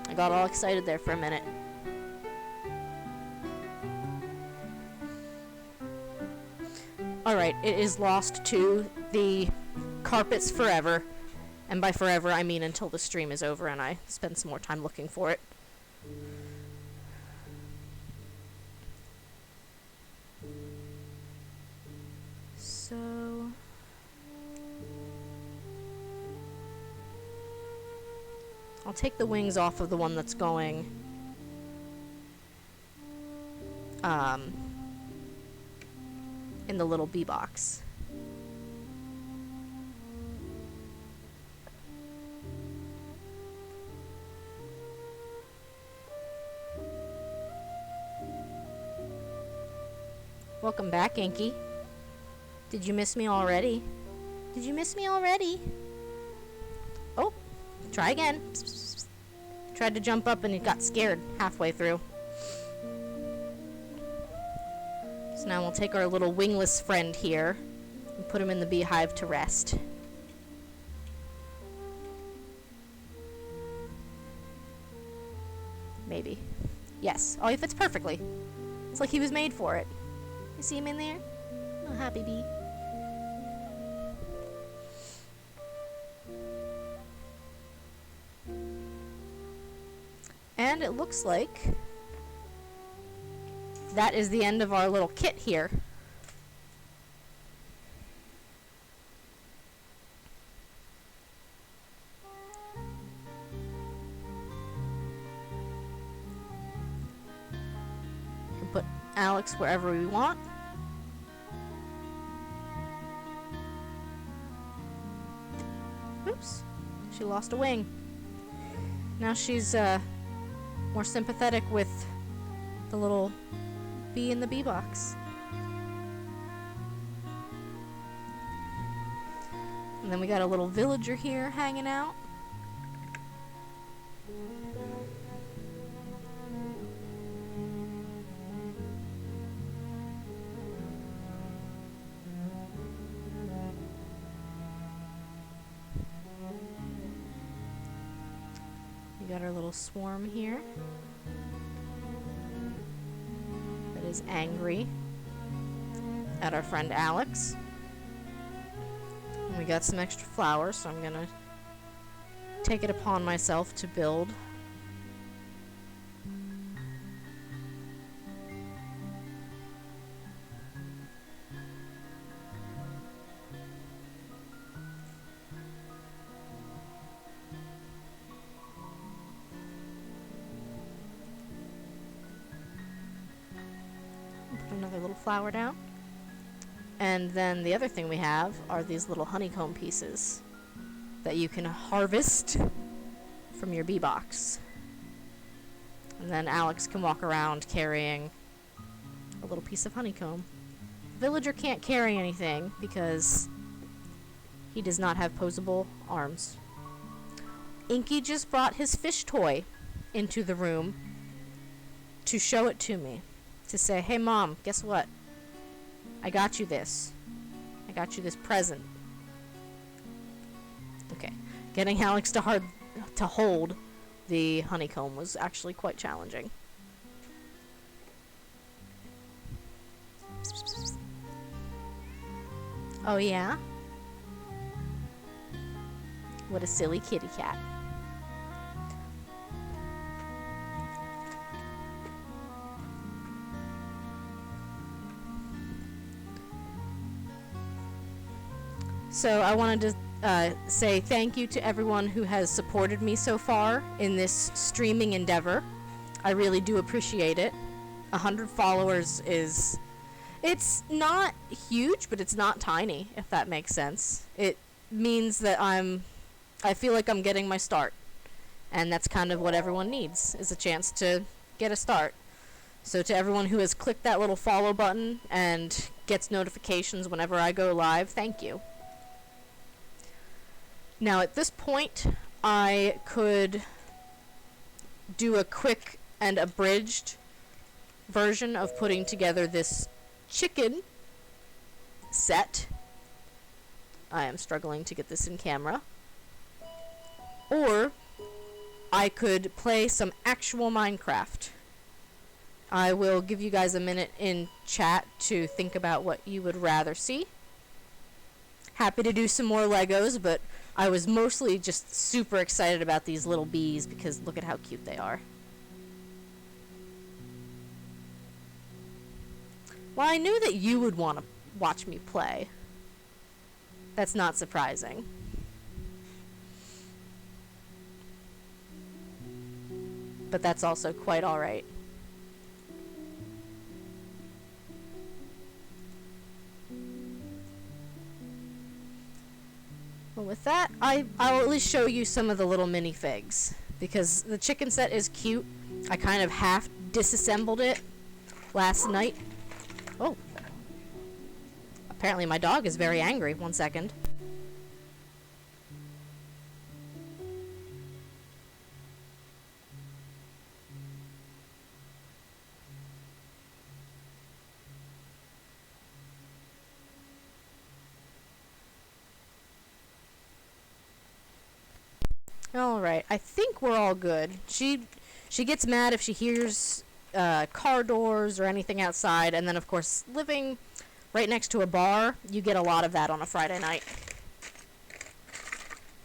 S1: I got all excited there for a minute. Alright, it is lost to the carpets forever. And by forever, I mean until the stream is over and I spend some more time looking for it. So... I'll take the wings off of the one that's going... in the little bee box. Welcome back, Inky. Did you miss me already? Did you miss me already? Oh, try again. Tried to jump up and it got scared halfway through. So now we'll take our little wingless friend here and put him in the beehive to rest. Maybe. Yes. Oh, he fits perfectly. It's like he was made for it. You see him in there? Oh, happy bee. And it looks like that is the end of our little kit here. We can put Alex wherever we want. Oops, she lost a wing. Now she's more sympathetic with the little bee in the bee box. And then we got a little villager here hanging out. We got our little swarm here that is angry at our friend Alex. And we got some extra flowers, so I'm gonna take it upon myself to build another little flower down. And then the other thing we have are these little honeycomb pieces that you can harvest from your bee box. And then Alex can walk around carrying a little piece of honeycomb. The villager can't carry anything because he does not have posable arms. Inky just brought his fish toy into the room to show it to me. To say, hey mom, guess what? I got you this. I got you this present. Okay. Getting Alex to hold the honeycomb was actually quite challenging. Oh yeah? What a silly kitty cat. So I wanted to say thank you to everyone who has supported me so far in this streaming endeavor. I really do appreciate it. 100 followers is... It's not huge, but it's not tiny, if that makes sense. It means that I feel like I'm getting my start. And that's kind of what everyone needs, is a chance to get a start. So to everyone who has clicked that little follow button and gets notifications whenever I go live, thank you. Now at this point, I could do a quick and abridged version of putting together this chicken set. I am struggling to get this in camera. Or I could play some actual Minecraft. I will give you guys a minute in chat to think about what you would rather see. Happy to do some more Legos, but I was mostly just super excited about these little bees because look at how cute they are. Well, I knew that you would want to watch me play. That's not surprising. But that's also quite alright. Well, with that, I'll at least show you some of the little minifigs. Because the chicken set is cute. I kind of half disassembled it last night. Oh. Apparently my dog is very angry. 1 second. Alright, I think we're all good. She gets mad if she hears car doors or anything outside, and then of course living right next to a bar, you get a lot of that on a Friday night.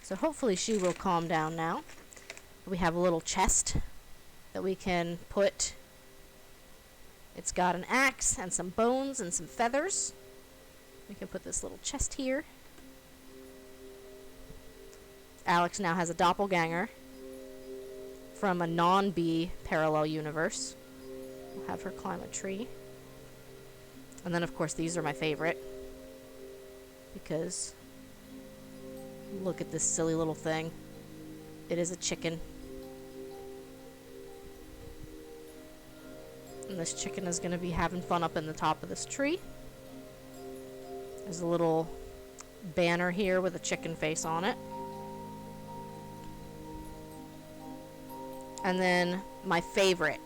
S1: So hopefully she will calm down now. We have a little chest that we can put. It's got an axe and some bones and some feathers. We can put this little chest here. Alex now has a doppelganger from a non-bee parallel universe. We'll have her climb a tree. And then, of course, these are my favorite. Because look at this silly little thing. It is a chicken. And this chicken is going to be having fun up in the top of this tree. There's a little banner here with a chicken face on it. And then my favorite,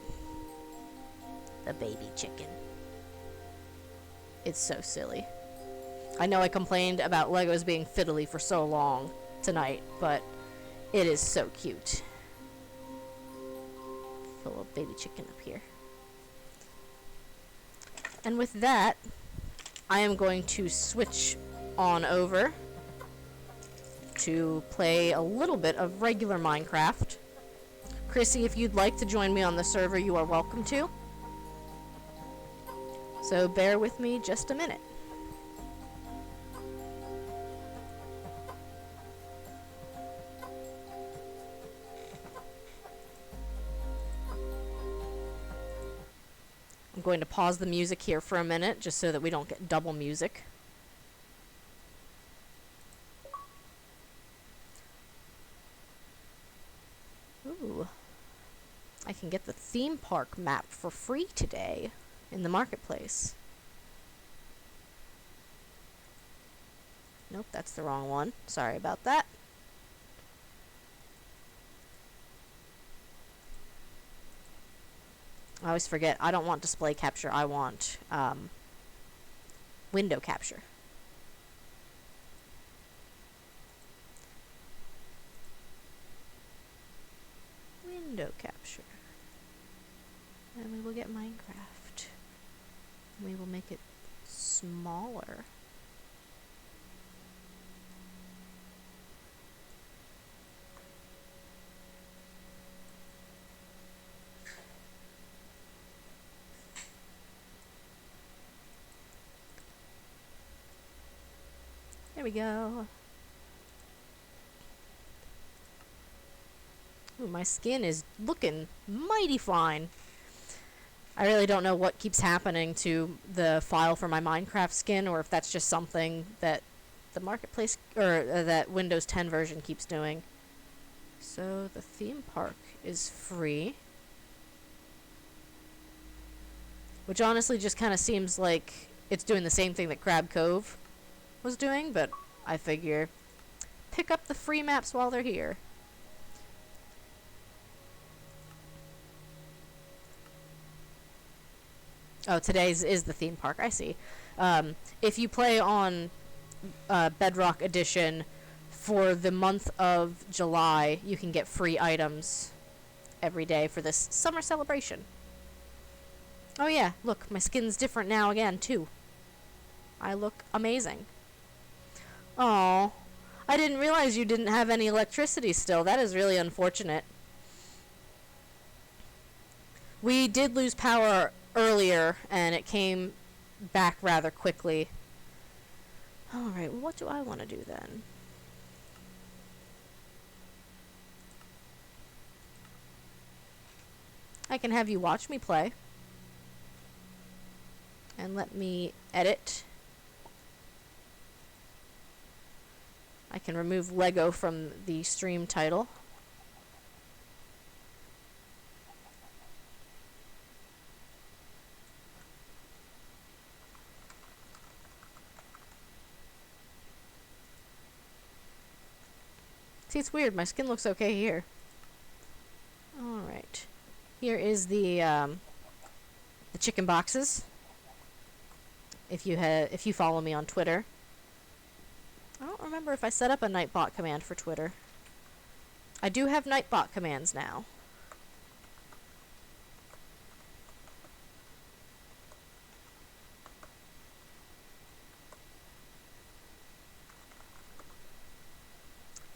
S1: the baby chicken. It's so silly. I know I complained about Legos being fiddly for so long tonight, but it is so cute. Put a little baby chicken up here. And with that, I am going to switch on over to play a little bit of regular Minecraft. Chrissy, if you'd like to join me on the server, you are welcome to. So bear with me just a minute. I'm going to pause the music here for a minute, just so that we don't get double music. Ooh. I can get the theme park map for free today in the marketplace. Nope, that's the wrong one. Sorry about that. I always forget. I don't want display capture. I want window capture. Window capture. And we will get Minecraft. And we will make it smaller. There we go. Ooh, my skin is looking mighty fine. I really don't know what keeps happening to the file for my Minecraft skin, or if that's just something that the marketplace or that Windows 10 version keeps doing. So the theme park is free, which honestly just kind of seems like it's doing the same thing that Crab Cove was doing, but I figure pick up the free maps while they're here. Oh, today's is the theme park. I see. If you play on Bedrock Edition for the month of July, you can get free items every day for this summer celebration. Oh yeah, look, my skin's different now again, too. I look amazing. Oh, I didn't realize you didn't have any electricity still. That is really unfortunate. We did lose power earlier, and it came back rather quickly. Alright, what do I want to do then? I can have you watch me play. And let me edit. I can remove Lego from the stream title. See, it's weird. My skin looks okay here. Alright. Here is the chicken boxes. If you follow me on Twitter. I don't remember if I set up a Nightbot command for Twitter. I do have Nightbot commands now.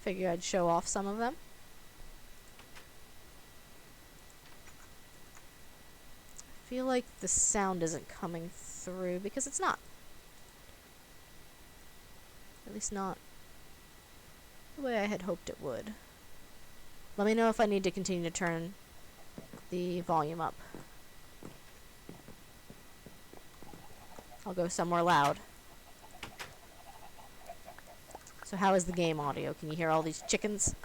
S1: Figure I'd show off some of them. I feel like the sound isn't coming through because it's not. At least not the way I had hoped it would. Let me know if I need to continue to turn the volume up. I'll go somewhere loud. So how is the game audio? Can you hear all these chickens?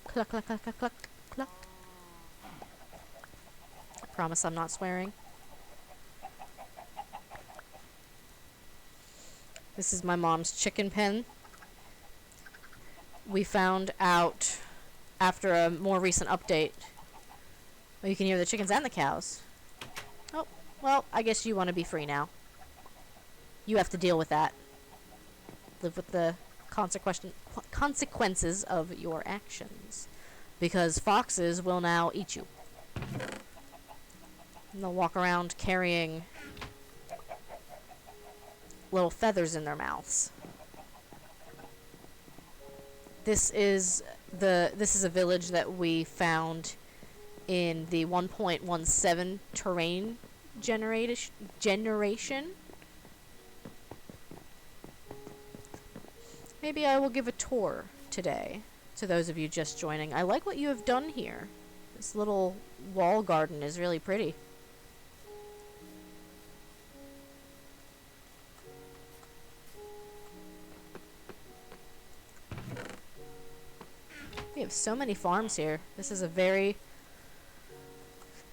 S1: Cluck, cluck, cluck, cluck, cluck, cluck. I promise I'm not swearing. This is my mom's chicken pen. We found out after a more recent update. Well, you can hear the chickens and the cows. Oh, well, I guess you want to be free now. You have to deal with that. Live with the consequences of your actions. Because foxes will now eat you. And they'll walk around carrying little feathers in their mouths. This is a village that we found in the 1.17 terrain generation. Maybe I will give a tour today to those of you just joining. I like what you have done here. This little wall garden is really pretty. We have so many farms here. This is a very,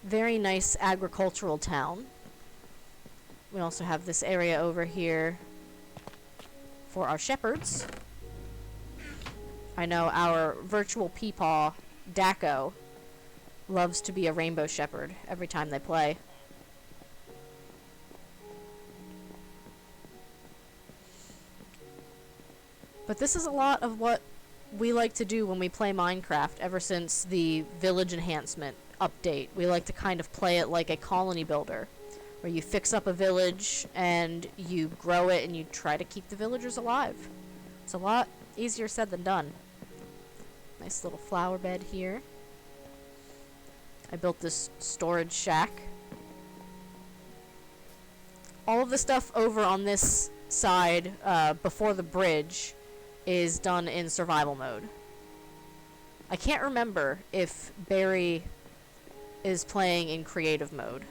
S1: very nice agricultural town. We also have this area over here for our shepherds. I know our virtual peepaw, Daco, loves to be a rainbow shepherd every time they play. But this is a lot of what we like to do when we play Minecraft ever since the village enhancement update. We like to kind of play it like a colony builder, where you fix up a village and you grow it and you try to keep the villagers alive. It's a lot easier said than done. Nice little flower bed here. I built this storage shack. All of the stuff over on this side before the bridge is done in survival mode. I can't remember if Barry is playing in creative mode.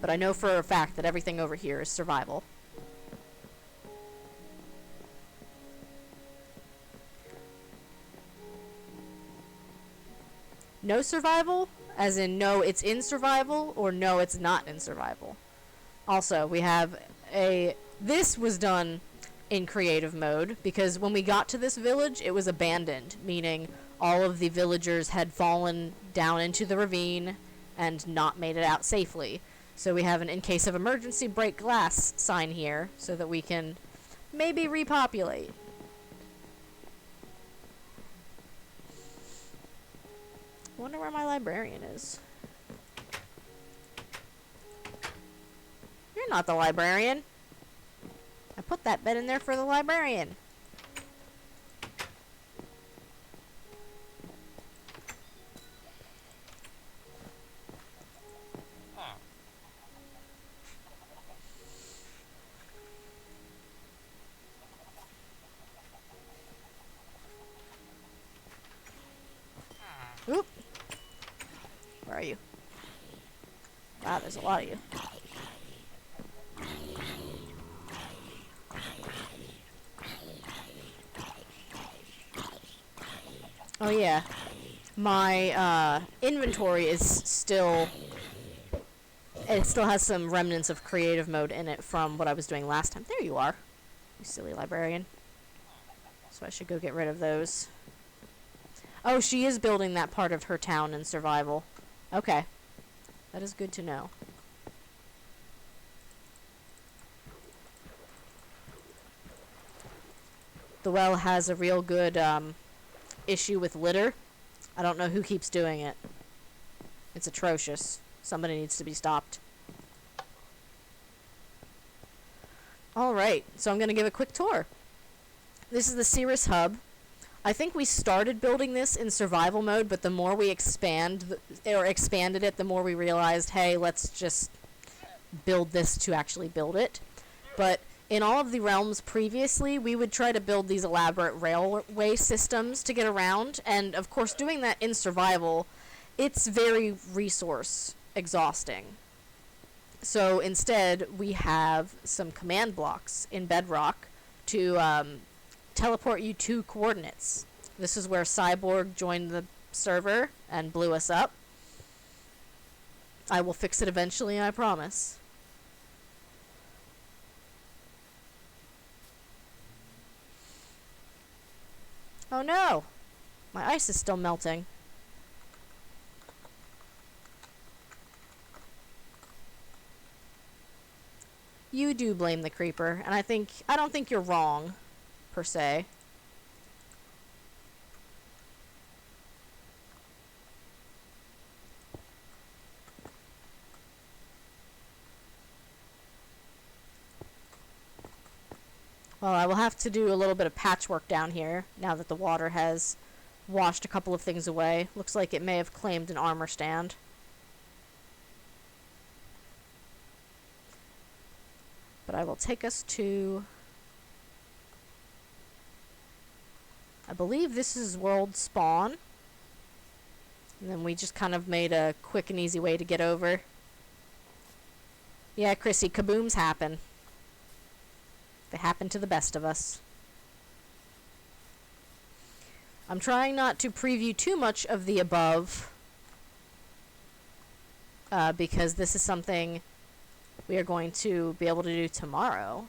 S1: But I know for a fact that everything over here is survival. No survival? As in no, it's in survival, or no, it's not in survival. Also, we have a... This was done in creative mode, because when we got to this village, it was abandoned, meaning all of the villagers had fallen down into the ravine and not made it out safely. So we have an in case of emergency break glass sign here, so that we can maybe repopulate. I wonder where my librarian is. You're not the librarian. I put that bed in there for the librarian. Oop. Where are you? Wow, there's a lot of you. Oh yeah, my inventory is still, it still has some remnants of creative mode in it from what I was doing last time. There you are, you silly librarian. So I should go get rid of those. Oh, she is building that part of her town in survival. Okay, that is good to know. The well has a real good issue with litter. I don't know who keeps doing it. It's atrocious. Somebody needs to be stopped. Alright, so I'm going to give a quick tour. This is the Cirrus Hub. I think we started building this in survival mode, but the more we expanded it, the more we realized, hey, let's just build this to actually build it. But in all of the realms previously, we would try to build these elaborate railway systems to get around, and of course doing that in survival, it's very resource exhausting. So instead, we have some command blocks in Bedrock to teleport you to coordinates. This is where Cyborg joined the server and blew us up. I will fix it eventually, I promise. Oh no! My ice is still melting. You do blame the creeper, and I don't think you're wrong, per se. Well, I will have to do a little bit of patchwork down here, now that the water has washed a couple of things away. Looks like it may have claimed an armor stand. But I will take us to... I believe this is world spawn. And then we just kind of made a quick and easy way to get over. Yeah, Chrissy, kabooms happen. They happen to the best of us. I'm trying not to preview too much of the above, because this is something we are going to be able to do tomorrow.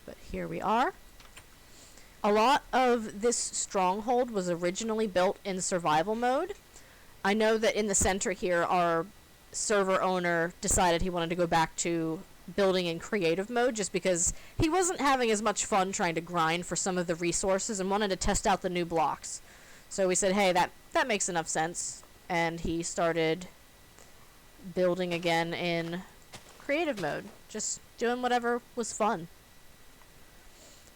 S1: But here we are. A lot of this stronghold was originally built in survival mode. I know that in the center here, our server owner decided he wanted to go back to building in creative mode just because he wasn't having as much fun trying to grind for some of the resources and wanted to test out the new blocks. So we said, hey, that makes enough sense. And he started building again in creative mode, just doing whatever was fun.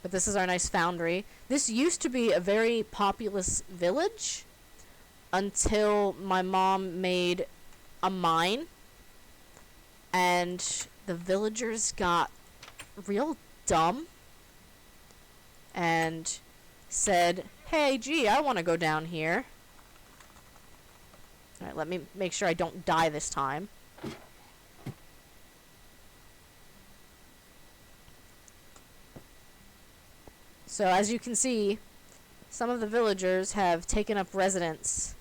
S1: But this is our nice foundry. This used to be a very populous village until my mom made a mine. And the villagers got real dumb and said, hey, gee, I want to go down here. Alright, let me make sure I don't die this time. So as you can see, some of the villagers have taken up residence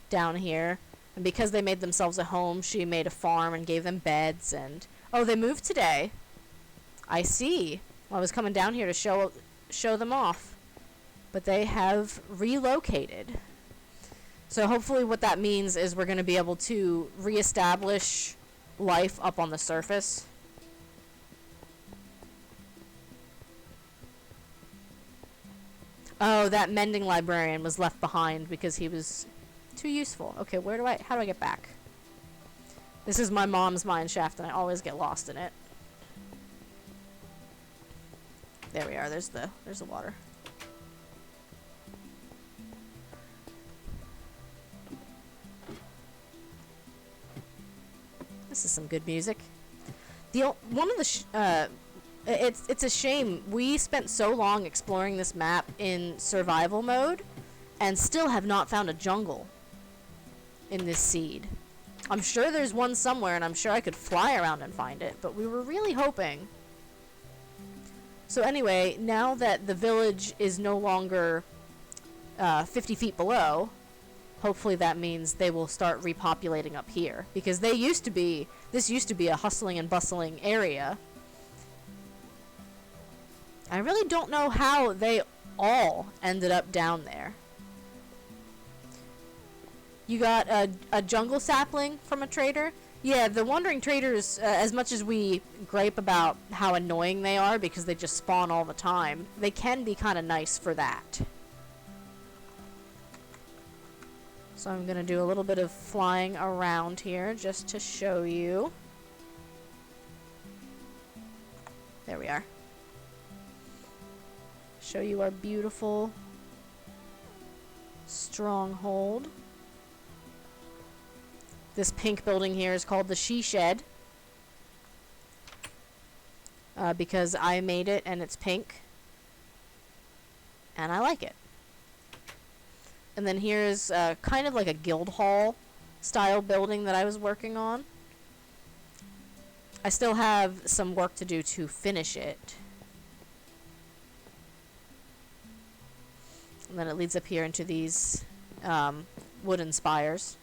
S1: down here. And because they made themselves a home, she made a farm and gave them beds and... Oh, they moved today. I see. Well, I was coming down here to show them off. But they have relocated. So hopefully what that means is we're going to be able to reestablish life up on the surface. Oh, that mending librarian was left behind because he was too useful. Okay, how do I get back? This is my mom's mine shaft and I always get lost in it. There we are. There's the water. This is some good music. It's a shame we spent so long exploring this map in survival mode and still have not found a jungle in this seed. I'm sure there's one somewhere and I'm sure I could fly around and find it, but we were really hoping. So anyway, now that the village is no longer 50 feet below, hopefully that means they will start repopulating up here. Because this used to be a hustling and bustling area. I really don't know how they all ended up down there. You got a jungle sapling from a trader? Yeah, the wandering traders, as much as we gripe about how annoying they are because they just spawn all the time, they can be kind of nice for that. So I'm going to do a little bit of flying around here just to show you. There we are. Show you our beautiful stronghold. This pink building here is called the She Shed. Because I made it and it's pink. And I like it. And then here's kind of like a guild hall style building that I was working on. I still have some work to do to finish it. And then it leads up here into these wooden spires.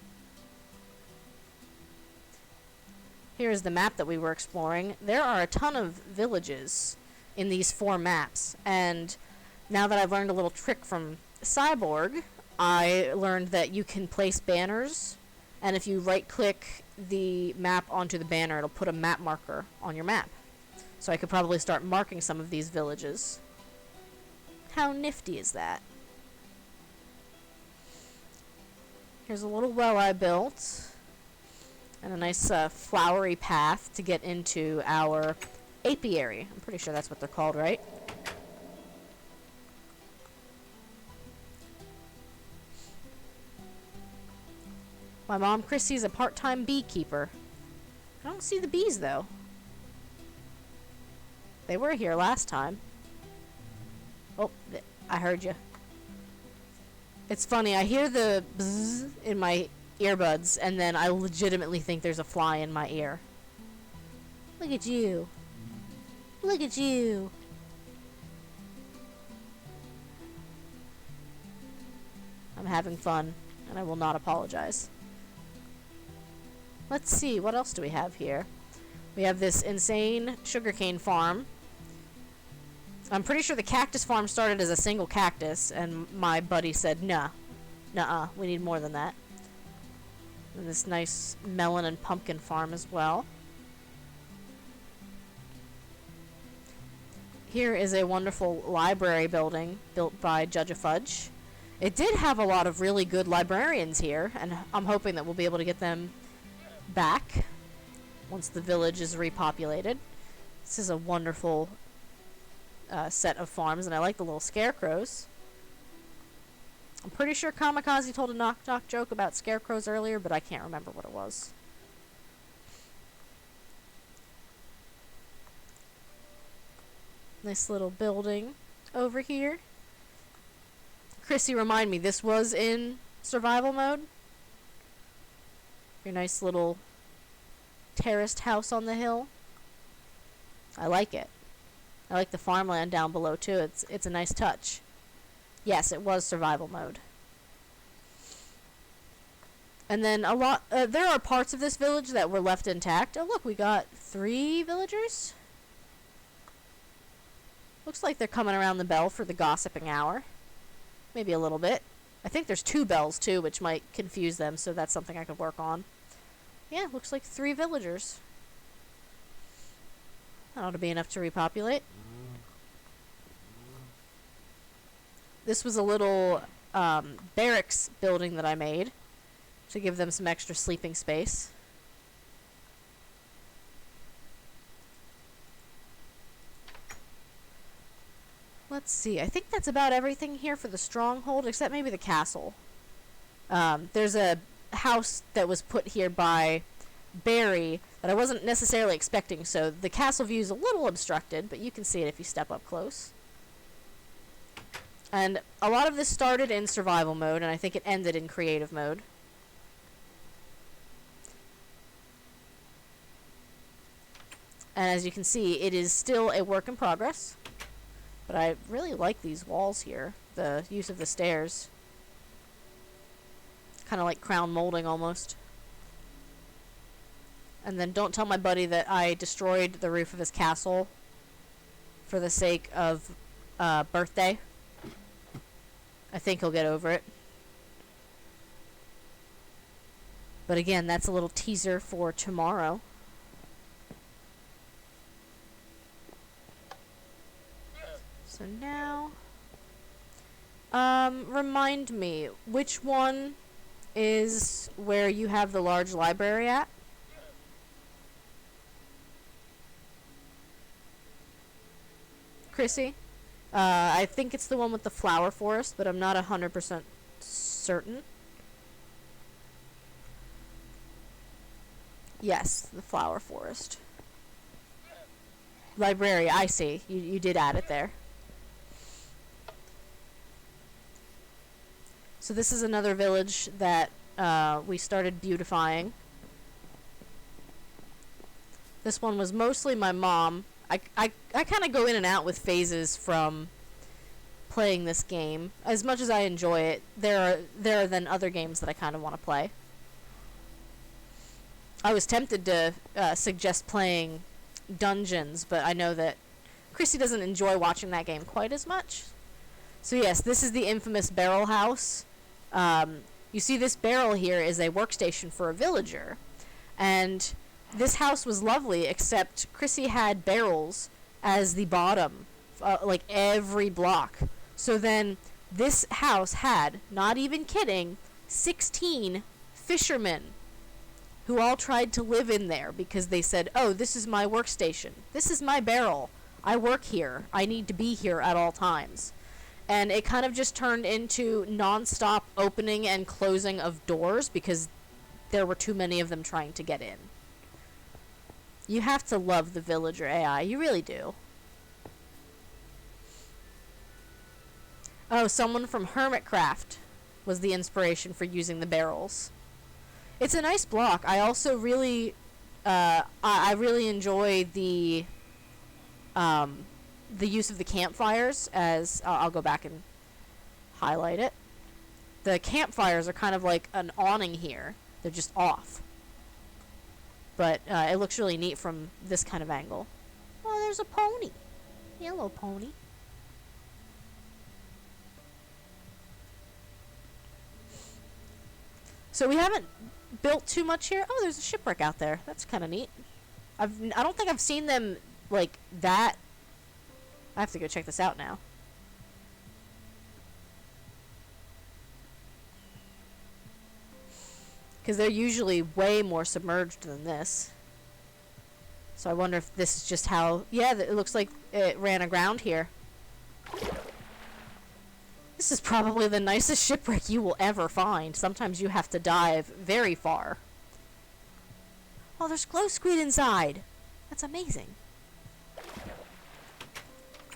S1: Here's the map that we were exploring. There are a ton of villages in these 4 maps. And now that I've learned a little trick from Cyborg, I learned that you can place banners. And if you right-click the map onto the banner, it'll put a map marker on your map. So I could probably start marking some of these villages. How nifty is that? Here's a little well I built. And a nice flowery path to get into our apiary. I'm pretty sure that's what they're called, right? My mom, Chrissy's a part-time beekeeper. I don't see the bees, though. They were here last time. Oh, I heard you. It's funny, I hear the bzzz in my earbuds, and then I legitimately think there's a fly in my ear. Look at you. Look at you. I'm having fun, and I will not apologize. Let's see, what else do we have here? We have this insane sugarcane farm. I'm pretty sure the cactus farm started as a single cactus, and my buddy said, nuh-uh, we need more than that. And this nice melon and pumpkin farm as well. Here is a wonderful library building built by Judge Fudge. It did have a lot of really good librarians here, and I'm hoping that we'll be able to get them back once the village is repopulated. This is a wonderful set of farms, and I like the little scarecrows. I'm pretty sure Kamikaze told a knock-knock joke about scarecrows earlier, but I can't remember what it was. Nice little building over here. Chrissy, remind me, this was in survival mode? Your nice little terraced house on the hill. I like it. I like the farmland down below too. It's a nice touch. Yes, it was survival mode. And then there are parts of this village that were left intact. Oh look, we got 3 villagers. Looks like they're coming around the bell for the gossiping hour. Maybe a little bit. I think there's 2 bells too, which might confuse them, so that's something I could work on. Yeah, looks like 3 villagers. That ought to be enough to repopulate. This was a little barracks building that I made to give them some extra sleeping space. Let's see. I think that's about everything here for the stronghold, except maybe the castle. There's a house that was put here by Barry that I wasn't necessarily expecting, so the castle view is a little obstructed, but you can see it if you step up close. And a lot of this started in survival mode, and I think it ended in creative mode. And as you can see, it is still a work in progress. But I really like these walls here. The use of the stairs. Kind of like crown molding almost. And then don't tell my buddy that I destroyed the roof of his castle for the sake of birthday. I think he'll get over it. But again, that's a little teaser for tomorrow. So now, remind me, which one is where you have the large library at? Chrissy? I think it's the one with the flower forest, but I'm not 100% certain. Yes, the flower forest. Library, I see. You did add it there. So this is another village that we started beautifying. This one was mostly my mom. I kind of go in and out with phases from playing this game. As much as I enjoy it, there are then other games that I kind of want to play. I was tempted to suggest playing Dungeons, but I know that Chrissy doesn't enjoy watching that game quite as much. So yes, this is the infamous barrel house. You see this barrel here is a workstation for a villager. And this house was lovely, except Chrissy had barrels as the bottom, like every block. So then this house had, not even kidding, 16 fishermen who all tried to live in there because they said, oh, this is my workstation. This is my barrel. I work here. I need to be here at all times. And it kind of just turned into non-stop opening and closing of doors because there were too many of them trying to get in. You have to love the villager AI. You really do. Oh, someone from Hermitcraft was the inspiration for using the barrels. It's a nice block. I also really, I really enjoy the use of the campfires. As I'll go back and highlight it. The campfires are kind of like an awning here. They're just off. But it looks really neat from this kind of angle. Oh, there's a pony. Hello, pony. So we haven't built too much here. Oh, there's a shipwreck out there. That's kind of neat. I don't think I've seen them like that. I have to go check this out now. Because they're usually way more submerged than this. So I wonder if this is just how... Yeah, it looks like it ran aground here. This is probably the nicest shipwreck you will ever find. Sometimes you have to dive very far. Oh, there's glow squid inside. That's amazing.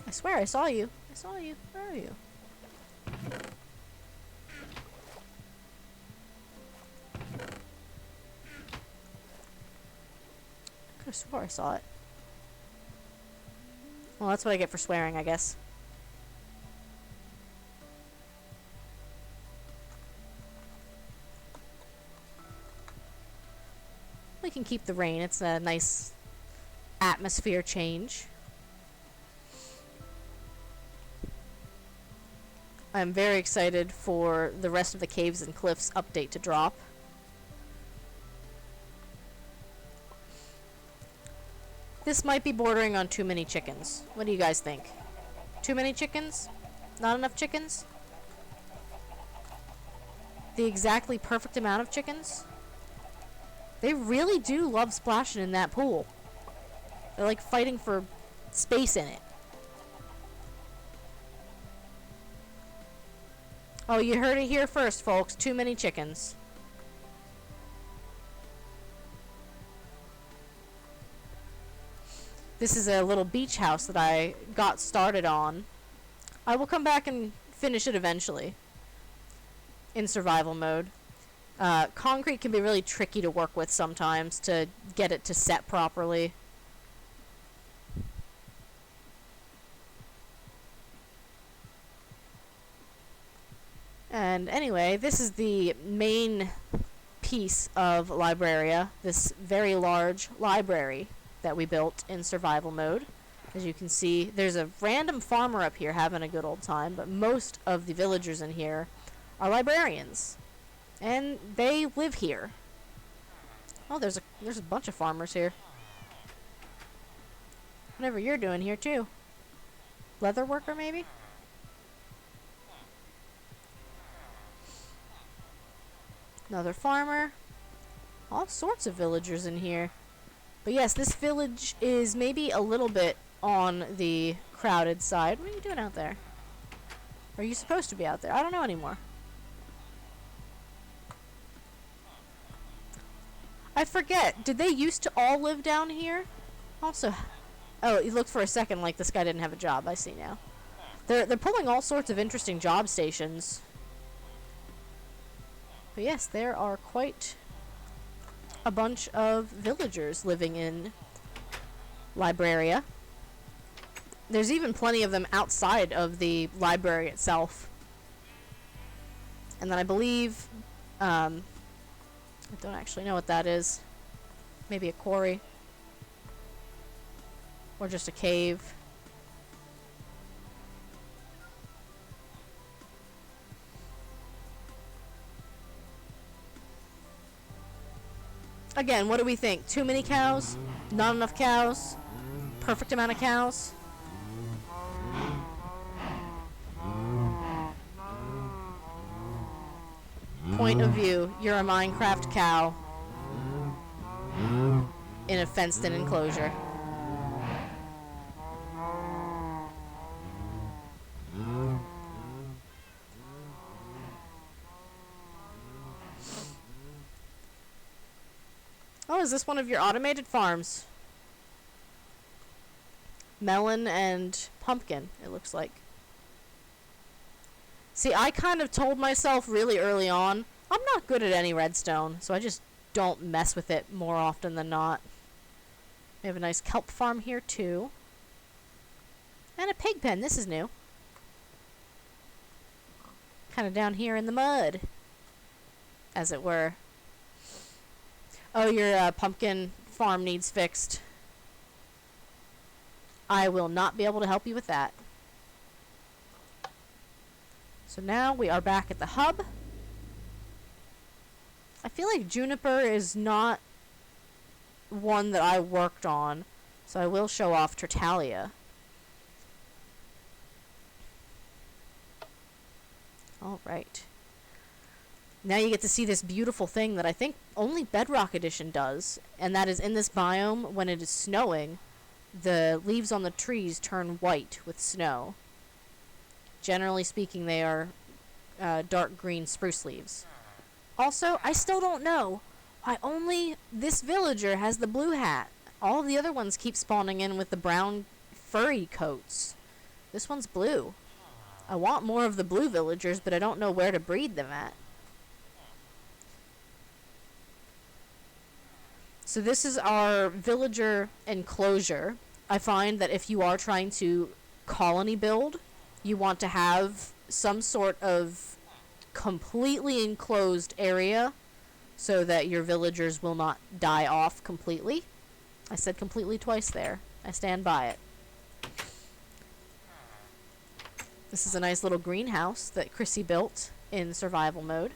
S1: I swear I saw you. I saw you. Where are you? I could have swore I saw it. Well, that's what I get for swearing, I guess. We can keep the rain. It's a nice atmosphere change. I'm very excited for the rest of the Caves and Cliffs update to drop. This might be bordering on too many chickens. What do you guys think? Too many chickens? Not enough chickens? The exactly perfect amount of chickens? They really do love splashing in that pool. They're like fighting for space in it. Oh, you heard it here first, folks. Too many chickens. This is a little beach house that I got started on. I will come back and finish it eventually. In survival mode. Concrete can be really tricky to work with sometimes to get it to set properly. And anyway, this is the main piece of Libraria, this very large library that we built in survival mode. As you can see, there's a random farmer up here having a good old time, but most of the villagers in here are librarians. And they live here. Oh, there's a bunch of farmers here. Whatever you're doing here too. Leather worker maybe? Another farmer. All sorts of villagers in here. But yes, this village is maybe a little bit on the crowded side. What are you doing out there? Are you supposed to be out there? I don't know anymore. I forget. Did they used to all live down here? Also, oh, it looked for a second like this guy didn't have a job. I see now. They're pulling all sorts of interesting job stations. But yes, there are quite a bunch of villagers living in Libraria. There's even plenty of them outside of the library itself. And then I believe, I don't actually know what that is. Maybe a quarry. Or just a cave. Again, what do we think? Too many cows? Not enough cows? Perfect amount of cows? Point of view, you're a Minecraft cow in a fenced-in enclosure. Oh, is this one of your automated farms? Melon and pumpkin, it looks like. See, I kind of told myself really early on, I'm not good at any redstone, so I just don't mess with it more often than not. We have a nice kelp farm here, too. And a pig pen, this is new. Kind of down here in the mud, as it were. Oh, your pumpkin farm needs fixed. I will not be able to help you with that. So now we are back at the hub. I feel like Juniper is not one that I worked on, so I will show off Tertalia. Alright. Now you get to see this beautiful thing that I think only Bedrock Edition does, and that is in this biome, when it is snowing, the leaves on the trees turn white with snow. Generally speaking, they are dark green spruce leaves. Also, I still don't know why only this villager has the blue hat. All of the other ones keep spawning in with the brown furry coats. This one's blue. I want more of the blue villagers, but I don't know where to breed them at. So this is our villager enclosure. I find that if you are trying to colony build, you want to have some sort of completely enclosed area so that your villagers will not die off completely. I said completely twice there. I stand by it. This is a nice little greenhouse that Chrissy built in survival mode.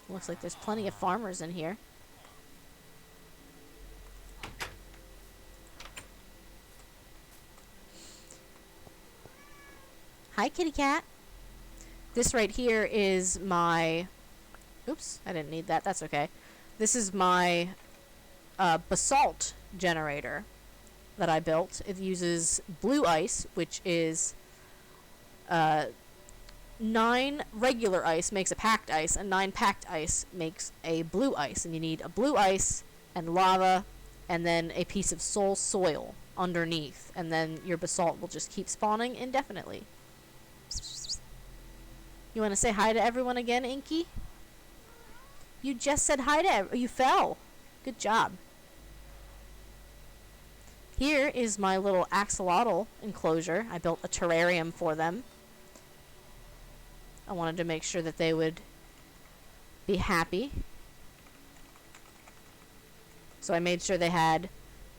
S1: Looks like there's plenty of farmers in here. Hi, kitty cat. This right here is my... Oops, I didn't need that. That's okay. This is my Basalt Generator that I built. It uses blue ice, which is 9 regular ice makes a packed ice, and 9 packed ice makes a blue ice. And you need a blue ice and lava and then a piece of soil underneath. And then your basalt will just keep spawning indefinitely. You want to say hi to everyone again, Inky? You just said hi to you fell. Good job. Here is my little axolotl enclosure. I built a terrarium for them. I wanted to make sure that they would be happy. So I made sure they had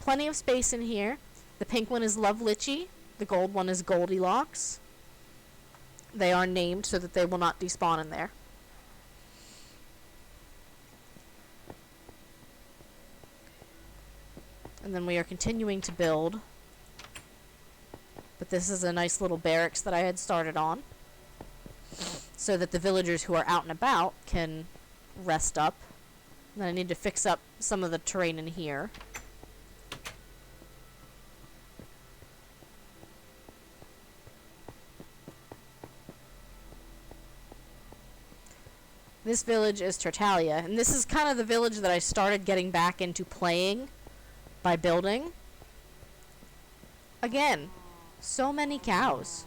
S1: plenty of space in here. The pink one is Love Litchi. The gold one is Goldilocks. They are named so that they will not despawn in there. And then we are continuing to build. But this is a nice little barracks that I had started on, so that the villagers who are out and about can rest up. And then I need to fix up some of the terrain in here. This village is Tartaglia, and this is kind of the village that I started getting back into playing by building. Again, so many cows.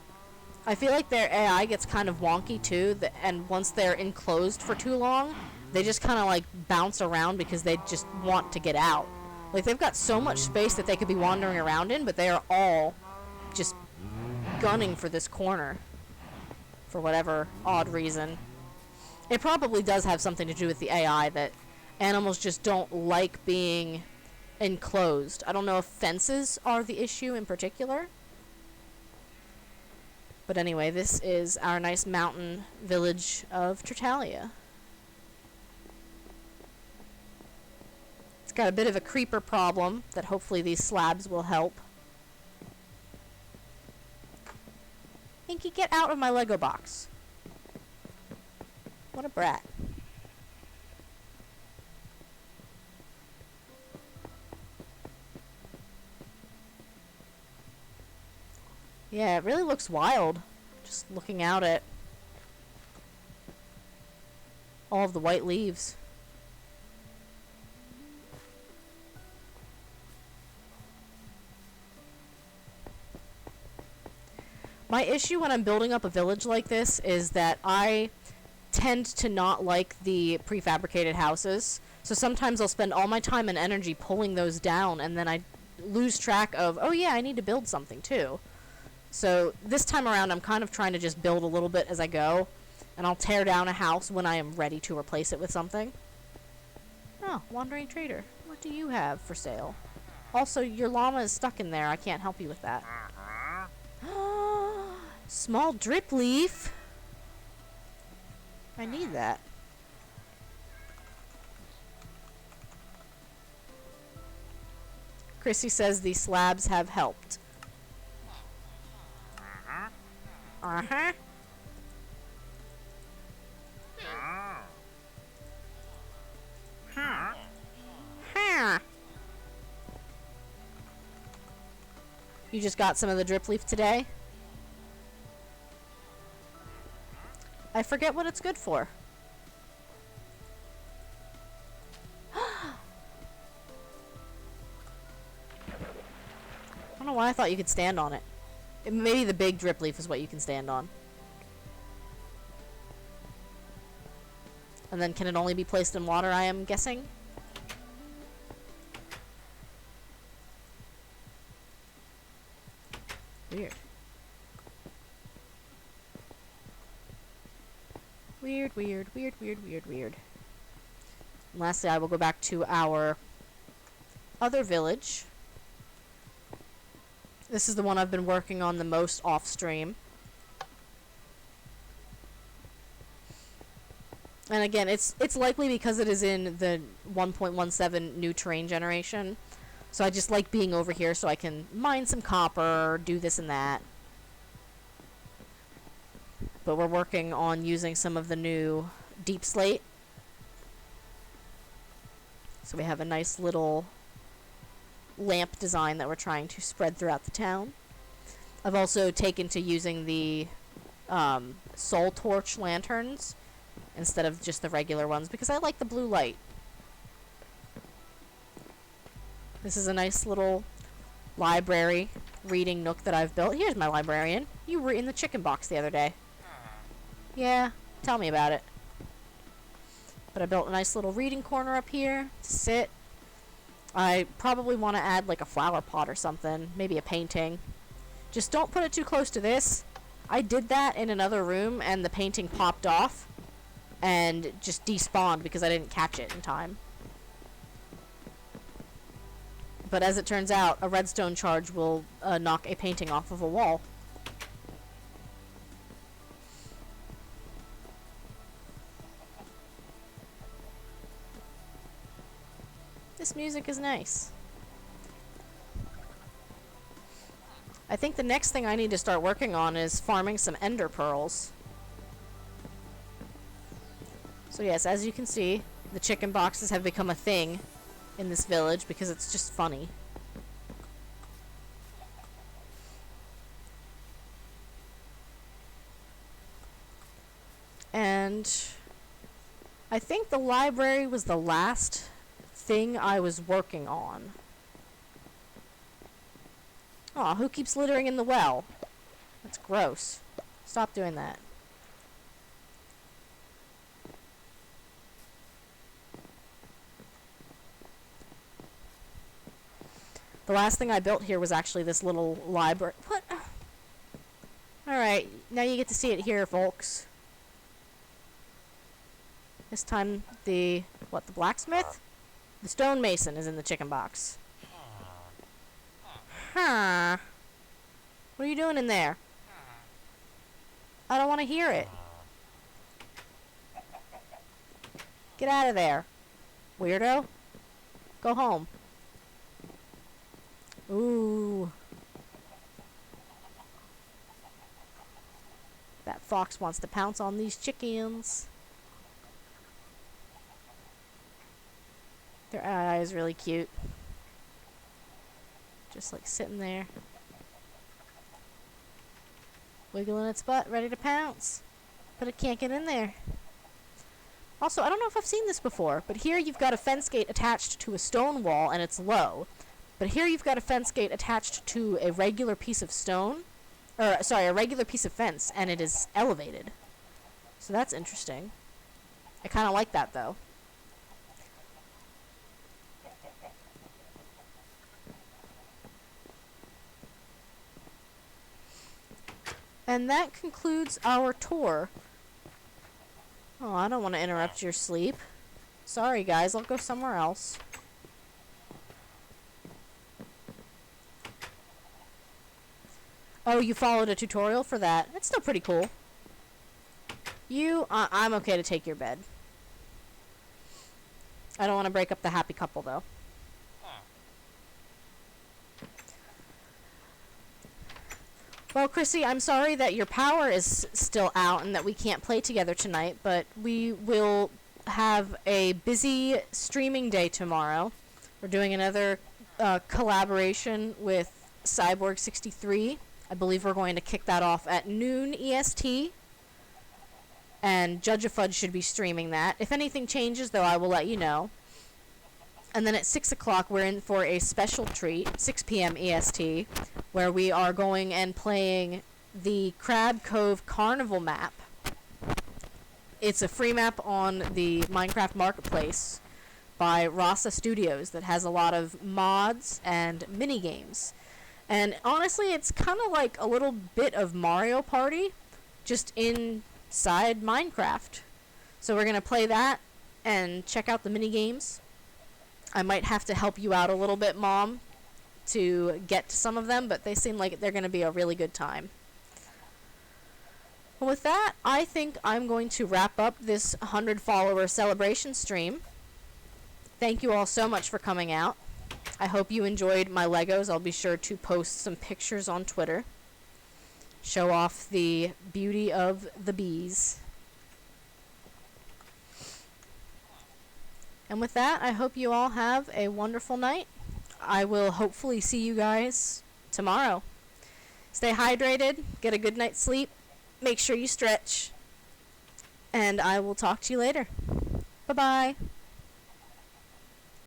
S1: I feel like their AI gets kind of wonky too, and once they're enclosed for too long, they just kind of like bounce around because they just want to get out. Like, they've got so much space that they could be wandering around in, but they are all just gunning for this corner for whatever odd reason. It probably does have something to do with the AI, that animals just don't like being enclosed. I don't know if fences are the issue in particular. But anyway, this is our nice mountain village of Tartaglia. It's got a bit of a creeper problem that hopefully these slabs will help. Inky, get out of my Lego box. What a brat. Yeah, it really looks wild, just looking out at all of the white leaves. My issue when I'm building up a village like this is that I tend to not like the prefabricated houses. So sometimes I'll spend all my time and energy pulling those down, and then I lose track of, oh yeah, I need to build something too. So this time around, I'm kind of trying to just build a little bit as I go, and I'll tear down a house when I am ready to replace it with something. Oh, wandering trader. What do you have for sale? Also, your llama is stuck in there. I can't help you with that. Small drip leaf. I need that. Chrissy says the slabs have helped. Uh-huh. Huh. You just got some of the drip leaf today? I forget what it's good for. I don't know why I thought you could stand on it. Maybe the big drip leaf is what you can stand on. And then can it only be placed in water, I am guessing? Weird. Weird, weird, weird, weird, weird, weird. And lastly, I will go back to our other village. This is the one I've been working on the most off stream. And again, it's likely because it is in the 1.17 new terrain generation. So I just like being over here so I can mine some copper, do this and that. But we're working on using some of the new deep slate. So we have a nice little lamp design that we're trying to spread throughout the town. I've also taken to using the soul torch lanterns instead of just the regular ones because I like the blue light. This is a nice little library reading nook that I've built. Here's my librarian. You were in the chicken box the other day. Yeah, tell me about it. But I built a nice little reading corner up here to sit. I probably want to add like a flower pot or something. Maybe a painting. Just don't put it too close to this. I did that in another room and the painting popped off and just despawned because I didn't catch it in time. But as it turns out, a redstone charge will knock a painting off of a wall. This music is nice. I think the next thing I need to start working on is farming some ender pearls. So yes, as you can see, the chicken boxes have become a thing in this village because it's just funny. And I think the library was the last thing I was working on. Aw, who keeps littering in the well? That's gross. Stop doing that. The last thing I built here was actually this little library. What? Alright, now you get to see it here, folks. This time the blacksmith? The stonemason is in the chicken box. Huh. What are you doing in there? I don't want to hear it. Get out of there, weirdo. Go home. Ooh. That fox wants to pounce on these chickens. Their eye is really cute. Just like sitting there. Wiggling its butt, ready to pounce. But it can't get in there. Also, I don't know if I've seen this before, but here you've got a fence gate attached to a stone wall and it's low. But here you've got a fence gate attached to a regular piece of stone. Or, sorry, a regular piece of fence and it is elevated. So that's interesting. I kind of like that though. And that concludes our tour. Oh, I don't want to interrupt your sleep. Sorry, guys. I'll go somewhere else. Oh, you followed a tutorial for that. It's still pretty cool. I'm okay to take your bed. I don't want to break up the happy couple, though. Well, Chrissy, I'm sorry that your power is still out and that we can't play together tonight, but we will have a busy streaming day tomorrow. We're doing another collaboration with Cyborg63. I believe we're going to kick that off at noon EST. and Judge of Fudge should be streaming that. If anything changes, though, I will let you know. And then at 6 o'clock, we're in for a special treat, 6 p.m. EST, where we are going and playing the Crab Cove Carnival map. It's a free map on the Minecraft Marketplace by Rasa Studios that has a lot of mods and mini games. And honestly, it's kind of like a little bit of Mario Party, just inside Minecraft. So we're going to play that and check out the mini games. I might have to help you out a little bit, Mom, to get to some of them, but they seem like they're going to be a really good time. Well, with that, I think I'm going to wrap up this 100 follower celebration stream. Thank you all so much for coming out. I hope you enjoyed my Legos. I'll be sure to post some pictures on Twitter. Show off the beauty of the bees. And with that, I hope you all have a wonderful night. I will hopefully see you guys tomorrow. Stay hydrated, get a good night's sleep, make sure you stretch, and I will talk to you later. Bye-bye.